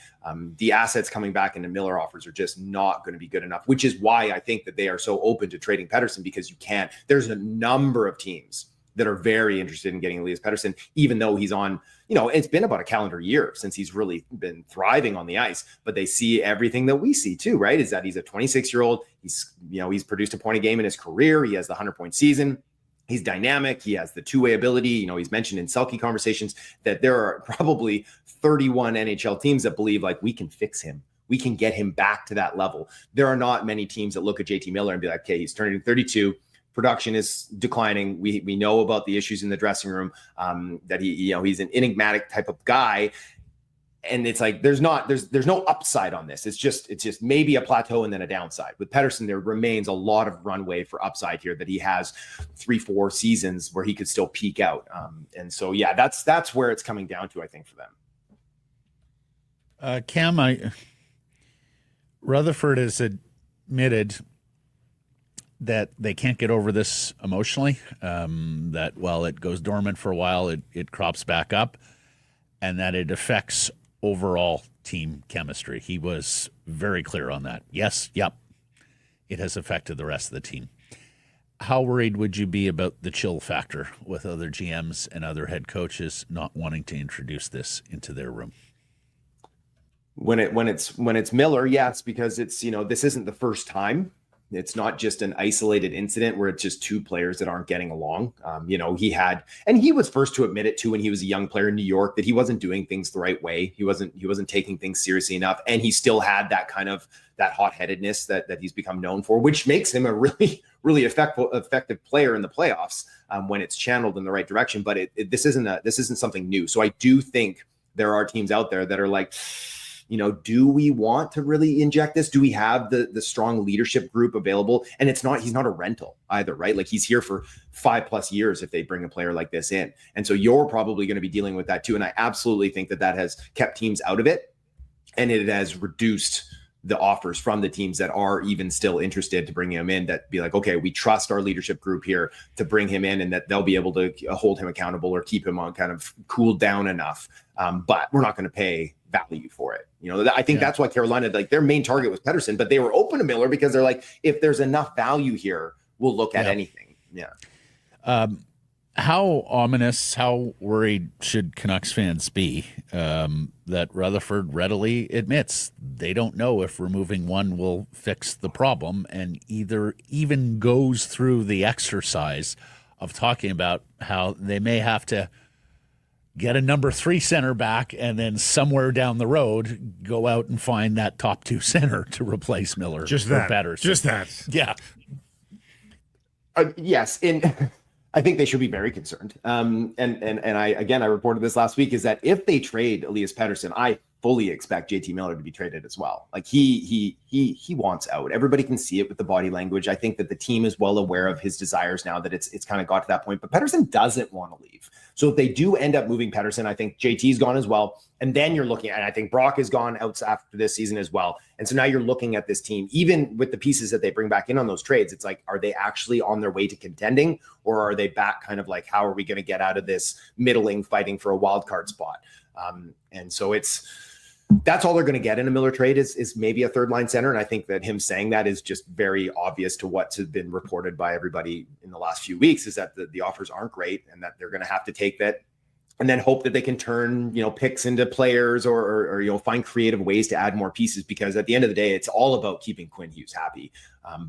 The assets coming back into Miller offers are just not going to be good enough, which is why I think that they are so open to trading Pettersson, because you can't. There's a number of teams that are very interested in getting Elias Pettersson, even though he's on, it's been about a calendar year since he's really been thriving on the ice, but they see everything that we see too, right? Is that he's a 26-year-old. He's produced a point a game in his career. He has the 100-point season. He's dynamic. He has the two-way ability. He's mentioned in Selke conversations that there are probably 31 NHL teams that believe like we can fix him. We can get him back to that level. There are not many teams that look at JT Miller and be like, okay, he's turning 32. Production is declining. We know about the issues in the dressing room, that he's an enigmatic type of guy. And it's like there's no upside on this. It's just maybe a plateau and then a downside. With Pettersson, there remains a lot of runway for upside here, that he has 3-4 seasons where he could still peak out. And so that's where it's coming down to, I think, for them. Cam, Rutherford has admitted that they can't get over this emotionally, that while it goes dormant for a while, it crops back up, and that it affects overall team chemistry. He was very clear on that. Yes, yep, it has affected the rest of the team. How worried would you be about the chill factor with other GMs and other head coaches not wanting to introduce this into their room? When it's Miller, yes, because it's, this isn't the first time. It's not just an isolated incident where it's just two players that aren't getting along. He was first to admit it too when he was a young player in New York, that he wasn't doing things the right way. He wasn't taking things seriously enough, and he still had that kind of that hot-headedness that he's become known for, which makes him a really, really effective player in the playoffs when it's channeled in the right direction. But this isn't something new. So I do think there are teams out there that are like, do we want to really inject this? Do we have the strong leadership group available? And he's not a rental either, right? Like, he's here for 5+ years if they bring a player like this in. And so you're probably going to be dealing with that too. And I absolutely think that has kept teams out of it. And it has reduced the offers from the teams that are even still interested to bring him in, that be like, okay, we trust our leadership group here to bring him in, and that they'll be able to hold him accountable or keep him on kind of cooled down enough. But we're not going to pay value for it. I think that's why Carolina, like, their main target was Pettersson, but they were open to Miller because they're like, if there's enough value here, we'll look at anything. Yeah. How ominous, how worried should Canucks fans be that Rutherford readily admits they don't know if removing one will fix the problem, and even goes through the exercise of talking about how they may have to get a number 3 center back, and then somewhere down the road go out and find that top 2 center to replace Miller. Just that. Yeah. Yes. I think they should be very concerned. And I reported this last week, is that if they trade Elias Pettersson, I fully expect JT Miller to be traded as well. Like, he wants out. Everybody can see it with the body language. I think that the team is well aware of his desires now that it's kind of got to that point, but Pettersson doesn't want to leave. So if they do end up moving Pettersson, I think JT's gone as well. And then you're looking at, I think Brock is gone out after this season as well. And so now you're looking at this team, even with the pieces that they bring back in on those trades, it's like, are they actually on their way to contending, or are they back kind of like, how are we going to get out of this middling fighting for a wild card spot? And so that's all they're going to get in a Miller trade is maybe a third line center. And I think that him saying that is just very obvious to what's been reported by everybody in the last few weeks, is that the offers aren't great and that they're going to have to take that and then hope that they can turn, picks into players or find creative ways to add more pieces, because at the end of the day, it's all about keeping Quinn Hughes happy.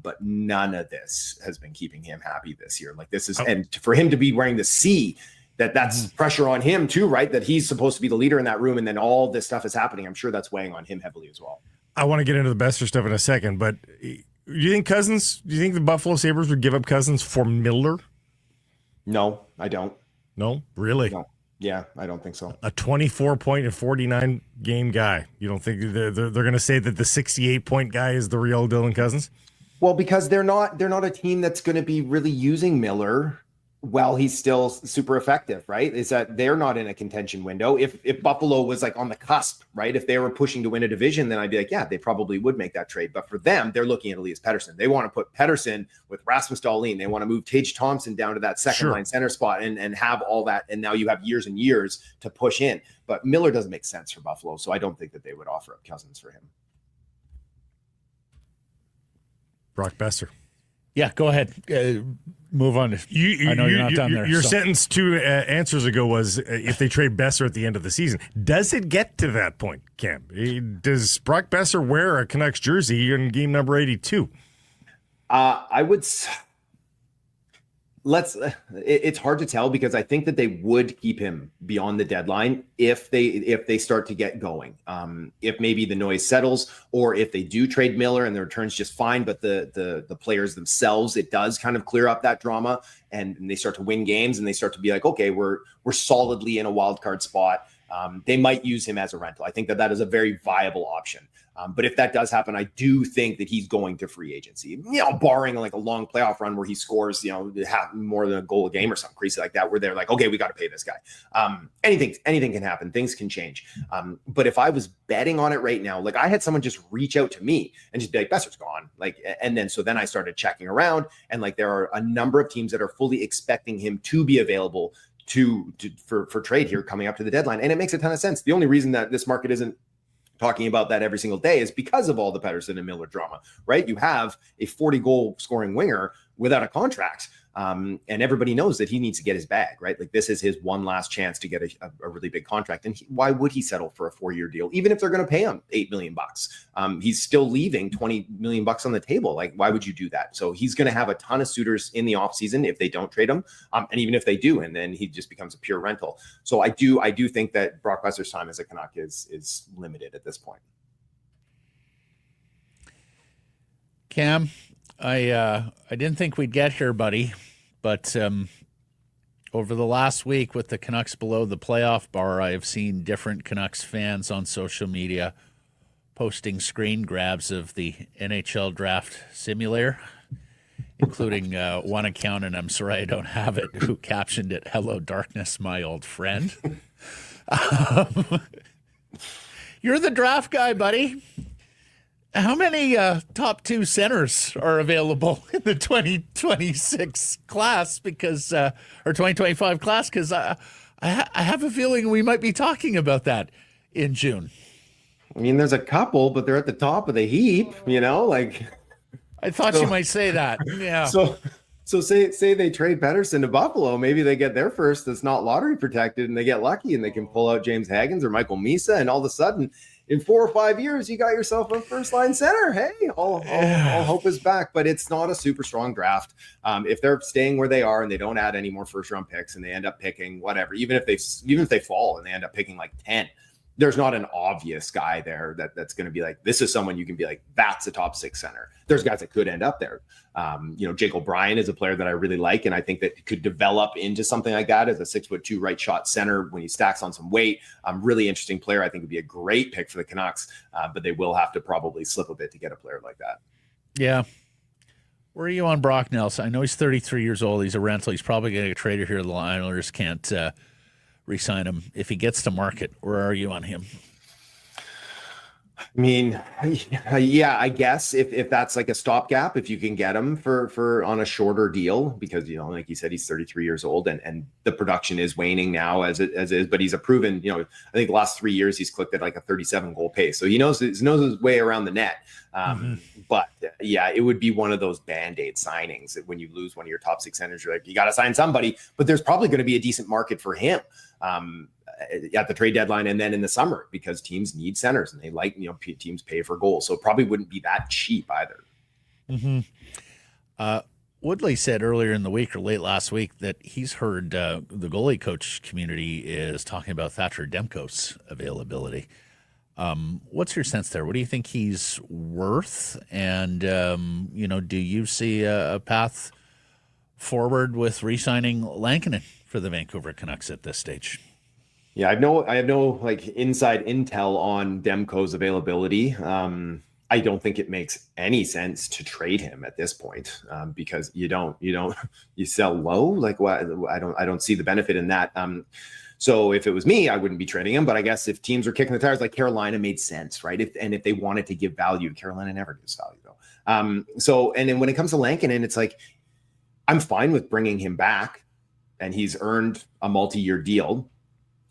But none of this has been keeping him happy this year. Like this is, and for him to be wearing the C, that's pressure on him too, right? That he's supposed to be the leader in that room. And then all this stuff is happening. I'm sure that's weighing on him heavily as well. I want to get into the Boeser stuff in a second, but do you think the Buffalo Sabres would give up Cousins for Miller? No, I don't. No, really? No. Yeah, I don't think so. A 24-point and 49-game guy. You don't think they're going to say that the 68-point guy is the real Dylan Cousins? Well, because they're not a team that's going to be really using Miller while he's still super effective, right? Is that they're not in a contention window. If Buffalo was like on the cusp, right? If they were pushing to win a division, then I'd be like, yeah, they probably would make that trade. But for them, they're looking at Elias Pettersson. They want to put Pettersson with Rasmus Dahlin. They want to move Tage Thompson down to that second line center spot and have all that. And now you have years and years to push in. But Miller doesn't make sense for Buffalo, so I don't think that they would offer up Cousins for him. Brock Boeser. Yeah, go ahead. Move on. I know you're not done there. Your sentence 2 answers ago was if they trade Boeser at the end of the season. Does it get to that point, Cam? Does Brock Boeser wear a Canucks jersey in game number 82? I would. It's hard to tell, because I think that they would keep him beyond the deadline if they start to get going. If maybe the noise settles, or if they do trade Miller and the return's just fine, but the players themselves, it does kind of clear up that drama and they start to win games and they start to be like, okay, we're solidly in a wild card spot. They might use him as a rental. I think that is a very viable option. But if that does happen, I do think that he's going to free agency, barring like a long playoff run where he scores, more than a goal a game or something crazy like that, where they're like, okay, we got to pay this guy. Anything can happen. Things can change. But if I was betting on it right now, like I had someone just reach out to me and just be like, Boeser's gone. Then I started checking around, and like, there are a number of teams that are fully expecting him to be available for trade here coming up to the deadline. And it makes a ton of sense. The only reason that this market isn't talking about that every single day is because of all the Pettersson and Miller drama, right? You have a 40-goal scoring winger without a contract. And everybody knows that he needs to get his bag, right? Like this is his one last chance to get a really big contract. And why would he settle for a 4-year deal? Even if they're going to pay him $8 million, he's still leaving $20 million on the table. Like, why would you do that? So he's going to have a ton of suitors in the offseason if they don't trade him. And even if they do, and then he just becomes a pure rental. So I do think that Brock Boeser's time as a Canuck is limited at this point. Cam, I didn't think we'd get here, buddy, but over the last week with the Canucks below the playoff bar, I have seen different Canucks fans on social media posting screen grabs of the NHL draft simulator, including one account, and I'm sorry I don't have it, who captioned it, "Hello, darkness, my old friend." You're the draft guy, buddy. How many top 2 centers are available in the 2026 class? Because or 2025 class? Because I have a feeling we might be talking about that in June. I mean, there's a couple, but they're at the top of the heap. I thought you might say that. Yeah. So say they trade Pettersson to Buffalo, maybe they get their first that's not lottery protected, and they get lucky and they can pull out James Haggins or Michael Misa, and all of a sudden, in 4 or 5 years, you got yourself a first-line center. Hey, all hope is back, but it's not a super strong draft. If they're staying where they are and they don't add any more first-round picks and they end up picking whatever, even if they fall and they end up picking like 10, there's not an obvious guy there that's going to be like, this is someone you can be like, that's a top 6 center. There's guys that could end up there. Jake O'Brien is a player that I really like, and I think that could develop into something like that as a 6'2" right shot center when he stacks on some weight. Really interesting player. I think would be a great pick for the Canucks, but they will have to probably slip a bit to get a player like that. Yeah. Where are you on Brock Nelson? I know he's 33 years old. He's a rental. He's probably going to get traded here. The Islanders can't re-sign him if he gets to market. Where are you on him? I mean, yeah, I guess if that's like a stopgap, if you can get him for on a shorter deal, because like you said, he's 33 years old and the production is waning now as is, but he's a proven, I think the last 3 years he's clicked at like a 37 goal pace, so he knows his way around the net. But yeah, it would be one of those band-aid signings that when you lose one of your top 6 centers, you're like, you got to sign somebody, but there's probably going to be a decent market for him. At the trade deadline and then in the summer, because teams need centers and they like, teams pay for goals. So it probably wouldn't be that cheap either. Woodley said earlier in the week or late last week that he's heard the goalie coach community is talking about Thatcher Demko's availability. What's your sense there? What do you think he's worth? And, do you see a path forward with re-signing Lankinen for the Vancouver Canucks at this stage? Yeah, I have no like inside intel on Demko's availability. I don't think it makes any sense to trade him at this point because you sell low. Like what? I don't see the benefit in that. So if it was me, I wouldn't be trading him. But I guess if teams are kicking the tires, like Carolina made sense, right? If they wanted to give value, Carolina never gives value though. And then when it comes to Lankinen, it's like I'm fine with bringing him back, and he's earned a multi-year deal.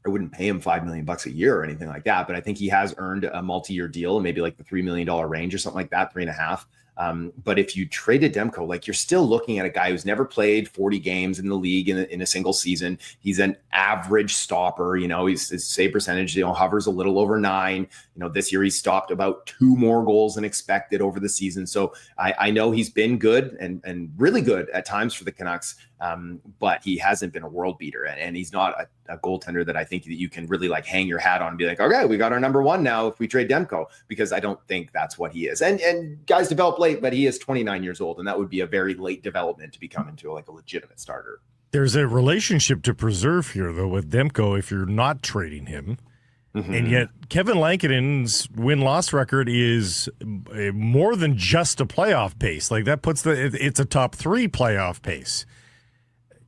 I wouldn't pay him $5 million a year or anything like that, but I think he has earned a multi-year deal, maybe like the $3 million range or something like that, 3.5. But if you traded Demko, like you're still looking at a guy who's never played 40 games in the league in a single season. He's an average stopper. His save percentage, hovers a little over 9. This year he's stopped about 2 more goals than expected over the season. So I know he's been good and really good at times for the Canucks, but he hasn't been a world beater, and he's not a goaltender that I think that you can really like hang your hat on and be like, okay, we got our number one now if we trade Demko, because I don't think that's what he is. And guys develop late, but he is 29 years old, and that would be a very late development to become into like a legitimate starter. There's a relationship to preserve here, though, with Demko if you're not trading him. Mm-hmm. And yet Kevin Lankinen's win-loss record is more than just a playoff pace. Like that puts it's a top 3 playoff pace.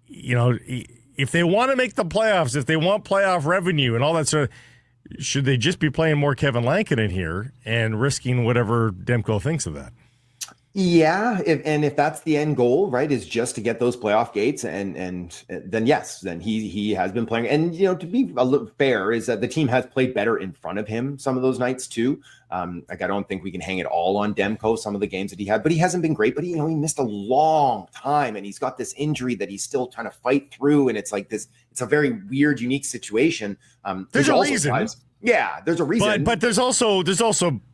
If they want to make the playoffs, if they want playoff revenue and all that sort of, should they just be playing more Kevin Lankinen here and risking whatever Demko thinks of that? Yeah, if that's the end goal, right, is just to get those playoff gates, and then yes, then he has been playing. And to be a little fair, is that the team has played better in front of him some of those nights too. Like I don't think we can hang it all on Demko, some of the games that he had, but he hasn't been great. But he missed a long time, and he's got this injury that he's still trying to fight through. And it's like this. It's a very weird, unique situation. There's a reason. Yeah, there's a reason. But there's also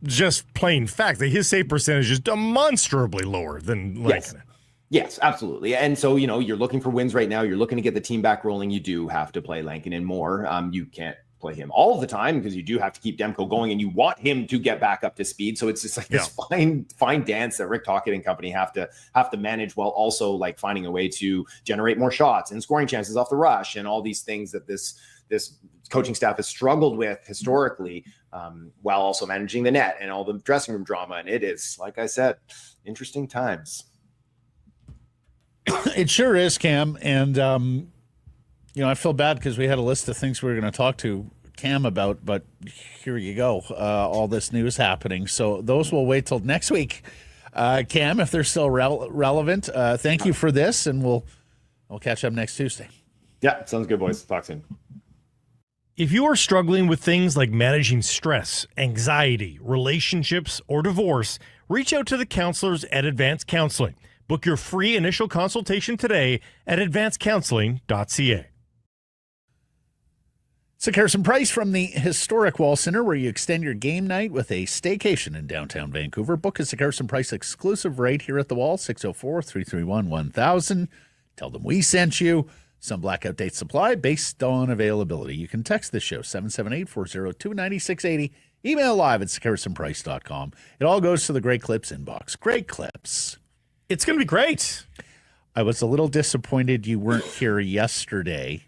just plain fact that his save percentage is demonstrably lower than Lankinen. Yes, absolutely. And so, you're looking for wins right now. You're looking to get the team back rolling. You do have to play Lankinen more. You can't play him all the time because you do have to keep Demko going, and you want him to get back up to speed. So it's just like this fine dance that Rick Tocchet and company have to manage, while also like finding a way to generate more shots and scoring chances off the rush and all these things that this coaching staff has struggled with historically, while also managing the net and all the dressing room drama. And it is, like I said, interesting times. It sure is, Cam. And, I feel bad because we had a list of things we were going to talk to Cam about, but here you go. All this news happening. So those will wait till next week. Cam, if they're still relevant, thank you for this, and we'll catch up next Tuesday. Yeah, sounds good, boys. Talk soon. If you are struggling with things like managing stress, anxiety, relationships, or divorce, reach out to the counselors at Advanced Counseling. Book your free initial consultation today at advancedcounseling.ca. So Harrison Price from the historic Wall Center, where you extend your game night with a staycation in downtown Vancouver. Book a Harrison Price exclusive rate here at the Wall, 604-331-1000. Tell them we sent you. Some blackout dates supply based on availability. You can text the show, 778-402-9680. Email live at harrisonprice.com. It all goes to the Great Clips inbox. Great Clips. It's going to be great. I was a little disappointed you weren't here yesterday,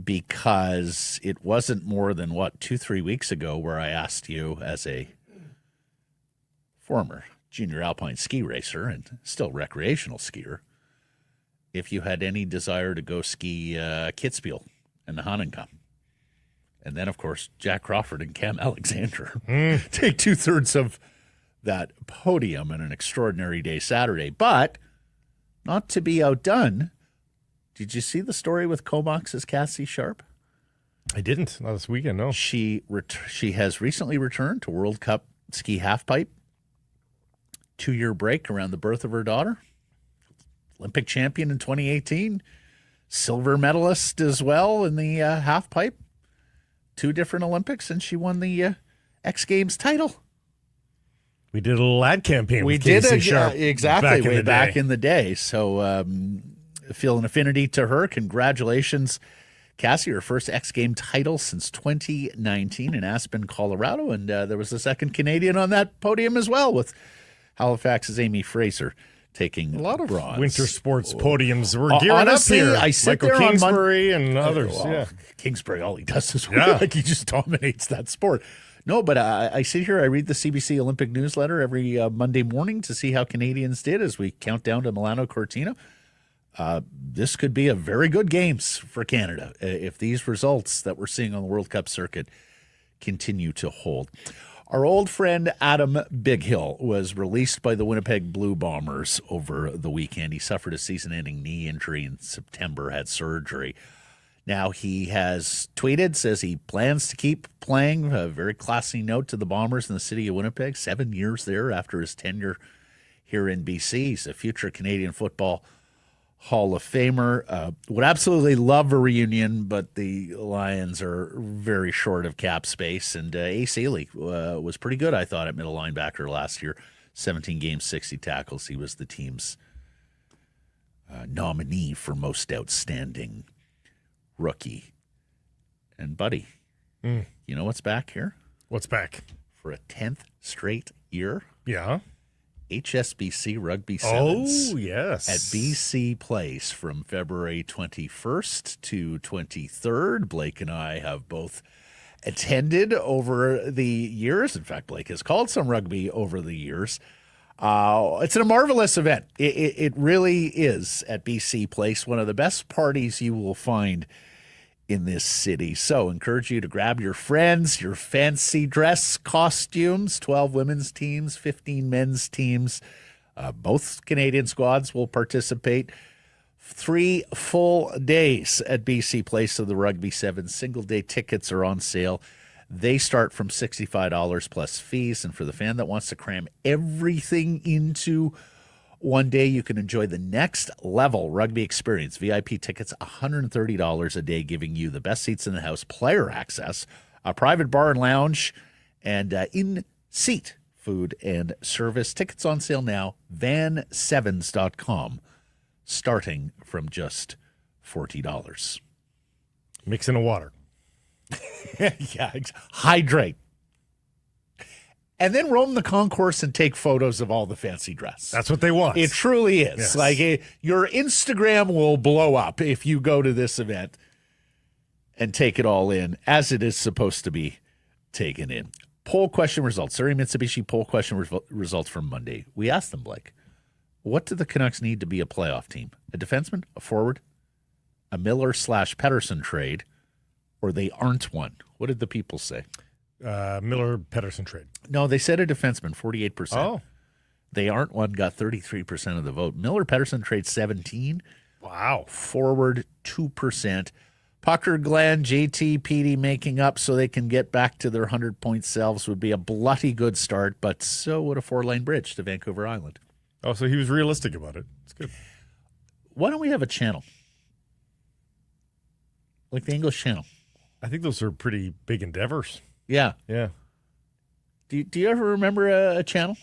because it wasn't more than, 2-3 weeks ago where I asked you, as a former junior alpine ski racer and still recreational skier, if you had any desire to go ski Kitzbühel and the Hahnenkamm. And then, of course, Jack Crawford and Cam Alexander take 2/3 of that podium in an extraordinary day Saturday. But not to be outdone, did you see the story with Comox's Cassie Sharp? I didn't. Not this weekend, no. She has recently returned to World Cup ski halfpipe. 2-year break around the birth of her daughter. Olympic champion in 2018. Silver medalist as well in the halfpipe. 2 different Olympics, and she won the X Games title. We did a little ad campaign We with did Casey Sharp exactly way back day. in the day. So feel an affinity to her. Congratulations, Cassie, her first X Game title since 2019 in Aspen, Colorado. And there was a second Canadian on that podium as well, with Halifax's Amy Fraser taking A lot of bronze. winter sports podiums. We're gearing Honestly, up here. I sit Michael there on Kingsbury and others. Well, Yeah. Kingsbury, all he does is Yeah. like he just dominates that sport. No, but I sit here, I read the CBC Olympic newsletter every Monday morning to see how Canadians did as we count down to Milano Cortina. This could be a very good games for Canada if these results that we're seeing on the World Cup circuit continue to hold. Our old friend Adam Bighill was released by the Winnipeg Blue Bombers over the weekend. He suffered a season-ending knee injury in September, had surgery. Now he has tweeted, says he plans to keep playing. A very classy note to the Bombers in the city of Winnipeg. 7 years there after his tenure here in BC. He's a future Canadian Football Hall of Famer. Would absolutely love a reunion, but the Lions are very short of cap space. And Ace Ely was pretty good, I thought, at middle linebacker last year. 17 games, 60 tackles. He was the team's nominee for most outstanding rookie. And buddy, you know what's back here? What's back? For a 10th straight year? Yeah. HSBC Rugby Sevens. Oh, yes. At BC Place from February 21st to 23rd. Blake and I have both attended over the years. In fact, Blake has called some rugby over the years. It's a marvelous event. It really is at BC Place. One of the best parties you will find in this city. So encourage you to grab your friends, your fancy dress costumes, 12 women's teams, 15 men's teams. Both Canadian squads will participate. 3 full days at BC Place of the Rugby Sevens. Single-day tickets are on sale. They start from $65 plus fees. And for the fan that wants to cram everything into one day, you can enjoy the next level rugby experience. VIP tickets, $130 a day, giving you the best seats in the house, player access, a private bar and lounge, and in-seat food and service. Tickets on sale now, van7s.com, starting from just $40. Mixing of water. Yeah, hydrate. And then roam the concourse and take photos of all the fancy dress. That's what they want. It truly is. Yes. Like your Instagram will blow up if you go to this event and take it all in as it is supposed to be taken in. Poll question results. Surrey Mitsubishi poll question results from Monday. We asked them, Blake, what do the Canucks need to be a playoff team? A defenseman, a forward, a Miller/Pettersson trade, or they aren't one? What did the people say? Miller-Pettersson trade. No, they said a defenseman, 48%. Oh. They aren't one, got 33% of the vote. Miller-Pettersson trade 17. Wow. Forward 2%. Pucker, Glenn, JT, Petey making up so they can get back to their 100-point selves would be a bloody good start, but so would a 4-lane bridge to Vancouver Island. Oh, so he was realistic about it. It's good. Why don't we have a channel? Like the English Channel. I think those are pretty big endeavors. Yeah. Yeah. Do you ever remember a channel?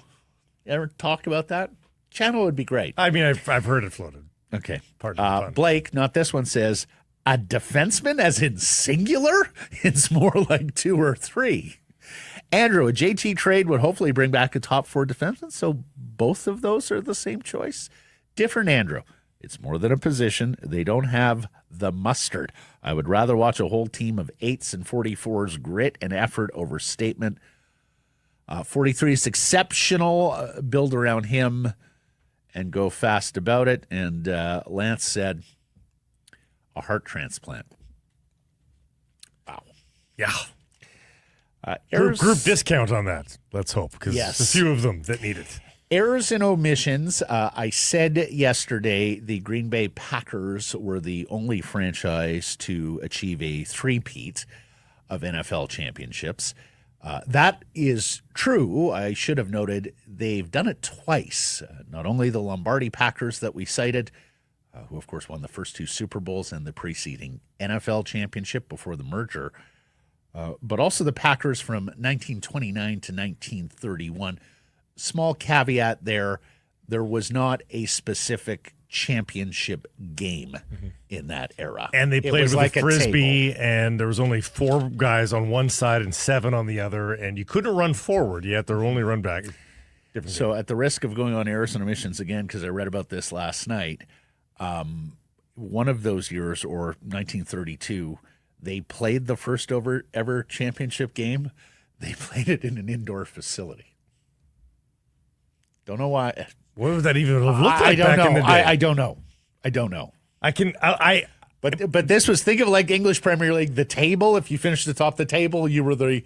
Ever talk about that? Channel would be great. I mean, I've heard it floated. Okay. Pardon the pun. Blake, not this one, says a defenseman as in singular? It's more like 2 or 3. Andrew, a JT trade would hopefully bring back a top 4 defenseman, so both of those are the same choice. Different Andrew. It's more than a position. They don't have the mustard. I would rather watch a whole team of 8s and 44s grit and effort over statement. 43 is exceptional. Build around him and go fast about it. And Lance said a heart transplant. Wow. Yeah. Errors, Group discount on that. Let's hope, because Yes. there's a few of them that need it. errors and omissions. I said yesterday the Green Bay Packers were the only franchise to achieve a three-peat of NFL championships. That is true. I should have noted they've done it twice. Not only the Lombardi Packers that we cited, who of course won the first two Super Bowls and the preceding NFL championship before the merger, but also the Packers from 1929 to 1931. Small caveat there was not a specific championship game in that era. And they It played was with like a a Frisbee, table. and there was only 4 guys on one side and 7 on the other, and you couldn't run forward, yet they're only run back. Different So at the risk of going on errors and omissions again, because I read about this last night, one of those years, or 1932, they played the first ever championship game. They played it in an indoor facility. Don't know why. What would that even have looked like I don't back in know. the day? I don't know. I don't know. But this was, think of like English Premier League, the table. If you finished the top of the table, you were the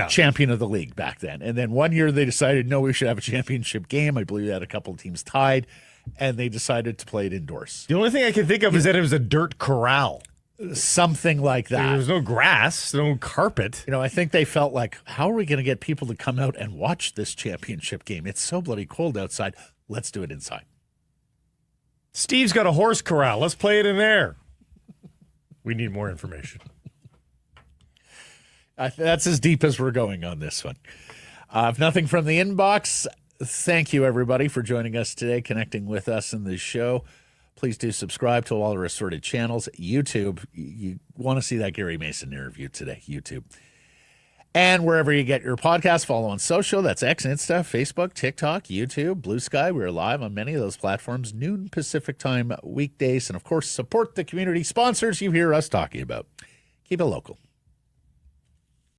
champion of the league back then. And then one year they decided, no, we should have a championship game. I believe they had a couple of teams tied, and they decided to play it indoors. The only thing I can think of is that it was a dirt corral. Something like that. There was no grass, no carpet. I think they felt like, how are we going to get people to come out and watch this championship game? It's so bloody cold outside. Let's do it inside. Steve's got a horse corral. Let's play it in there. We need more information. That's as deep as we're going on this one. If nothing from the inbox, thank you, everybody, for joining us today, connecting with us in this show. Please do subscribe to all our assorted channels. YouTube, you want to see that Gary Mason interview today, YouTube. And wherever you get your podcasts, follow on social. That's X, Insta, Facebook, TikTok, YouTube, Blue Sky. We're live on many of those platforms, noon Pacific time weekdays. And, of course, support the community sponsors you hear us talking about. Keep it local.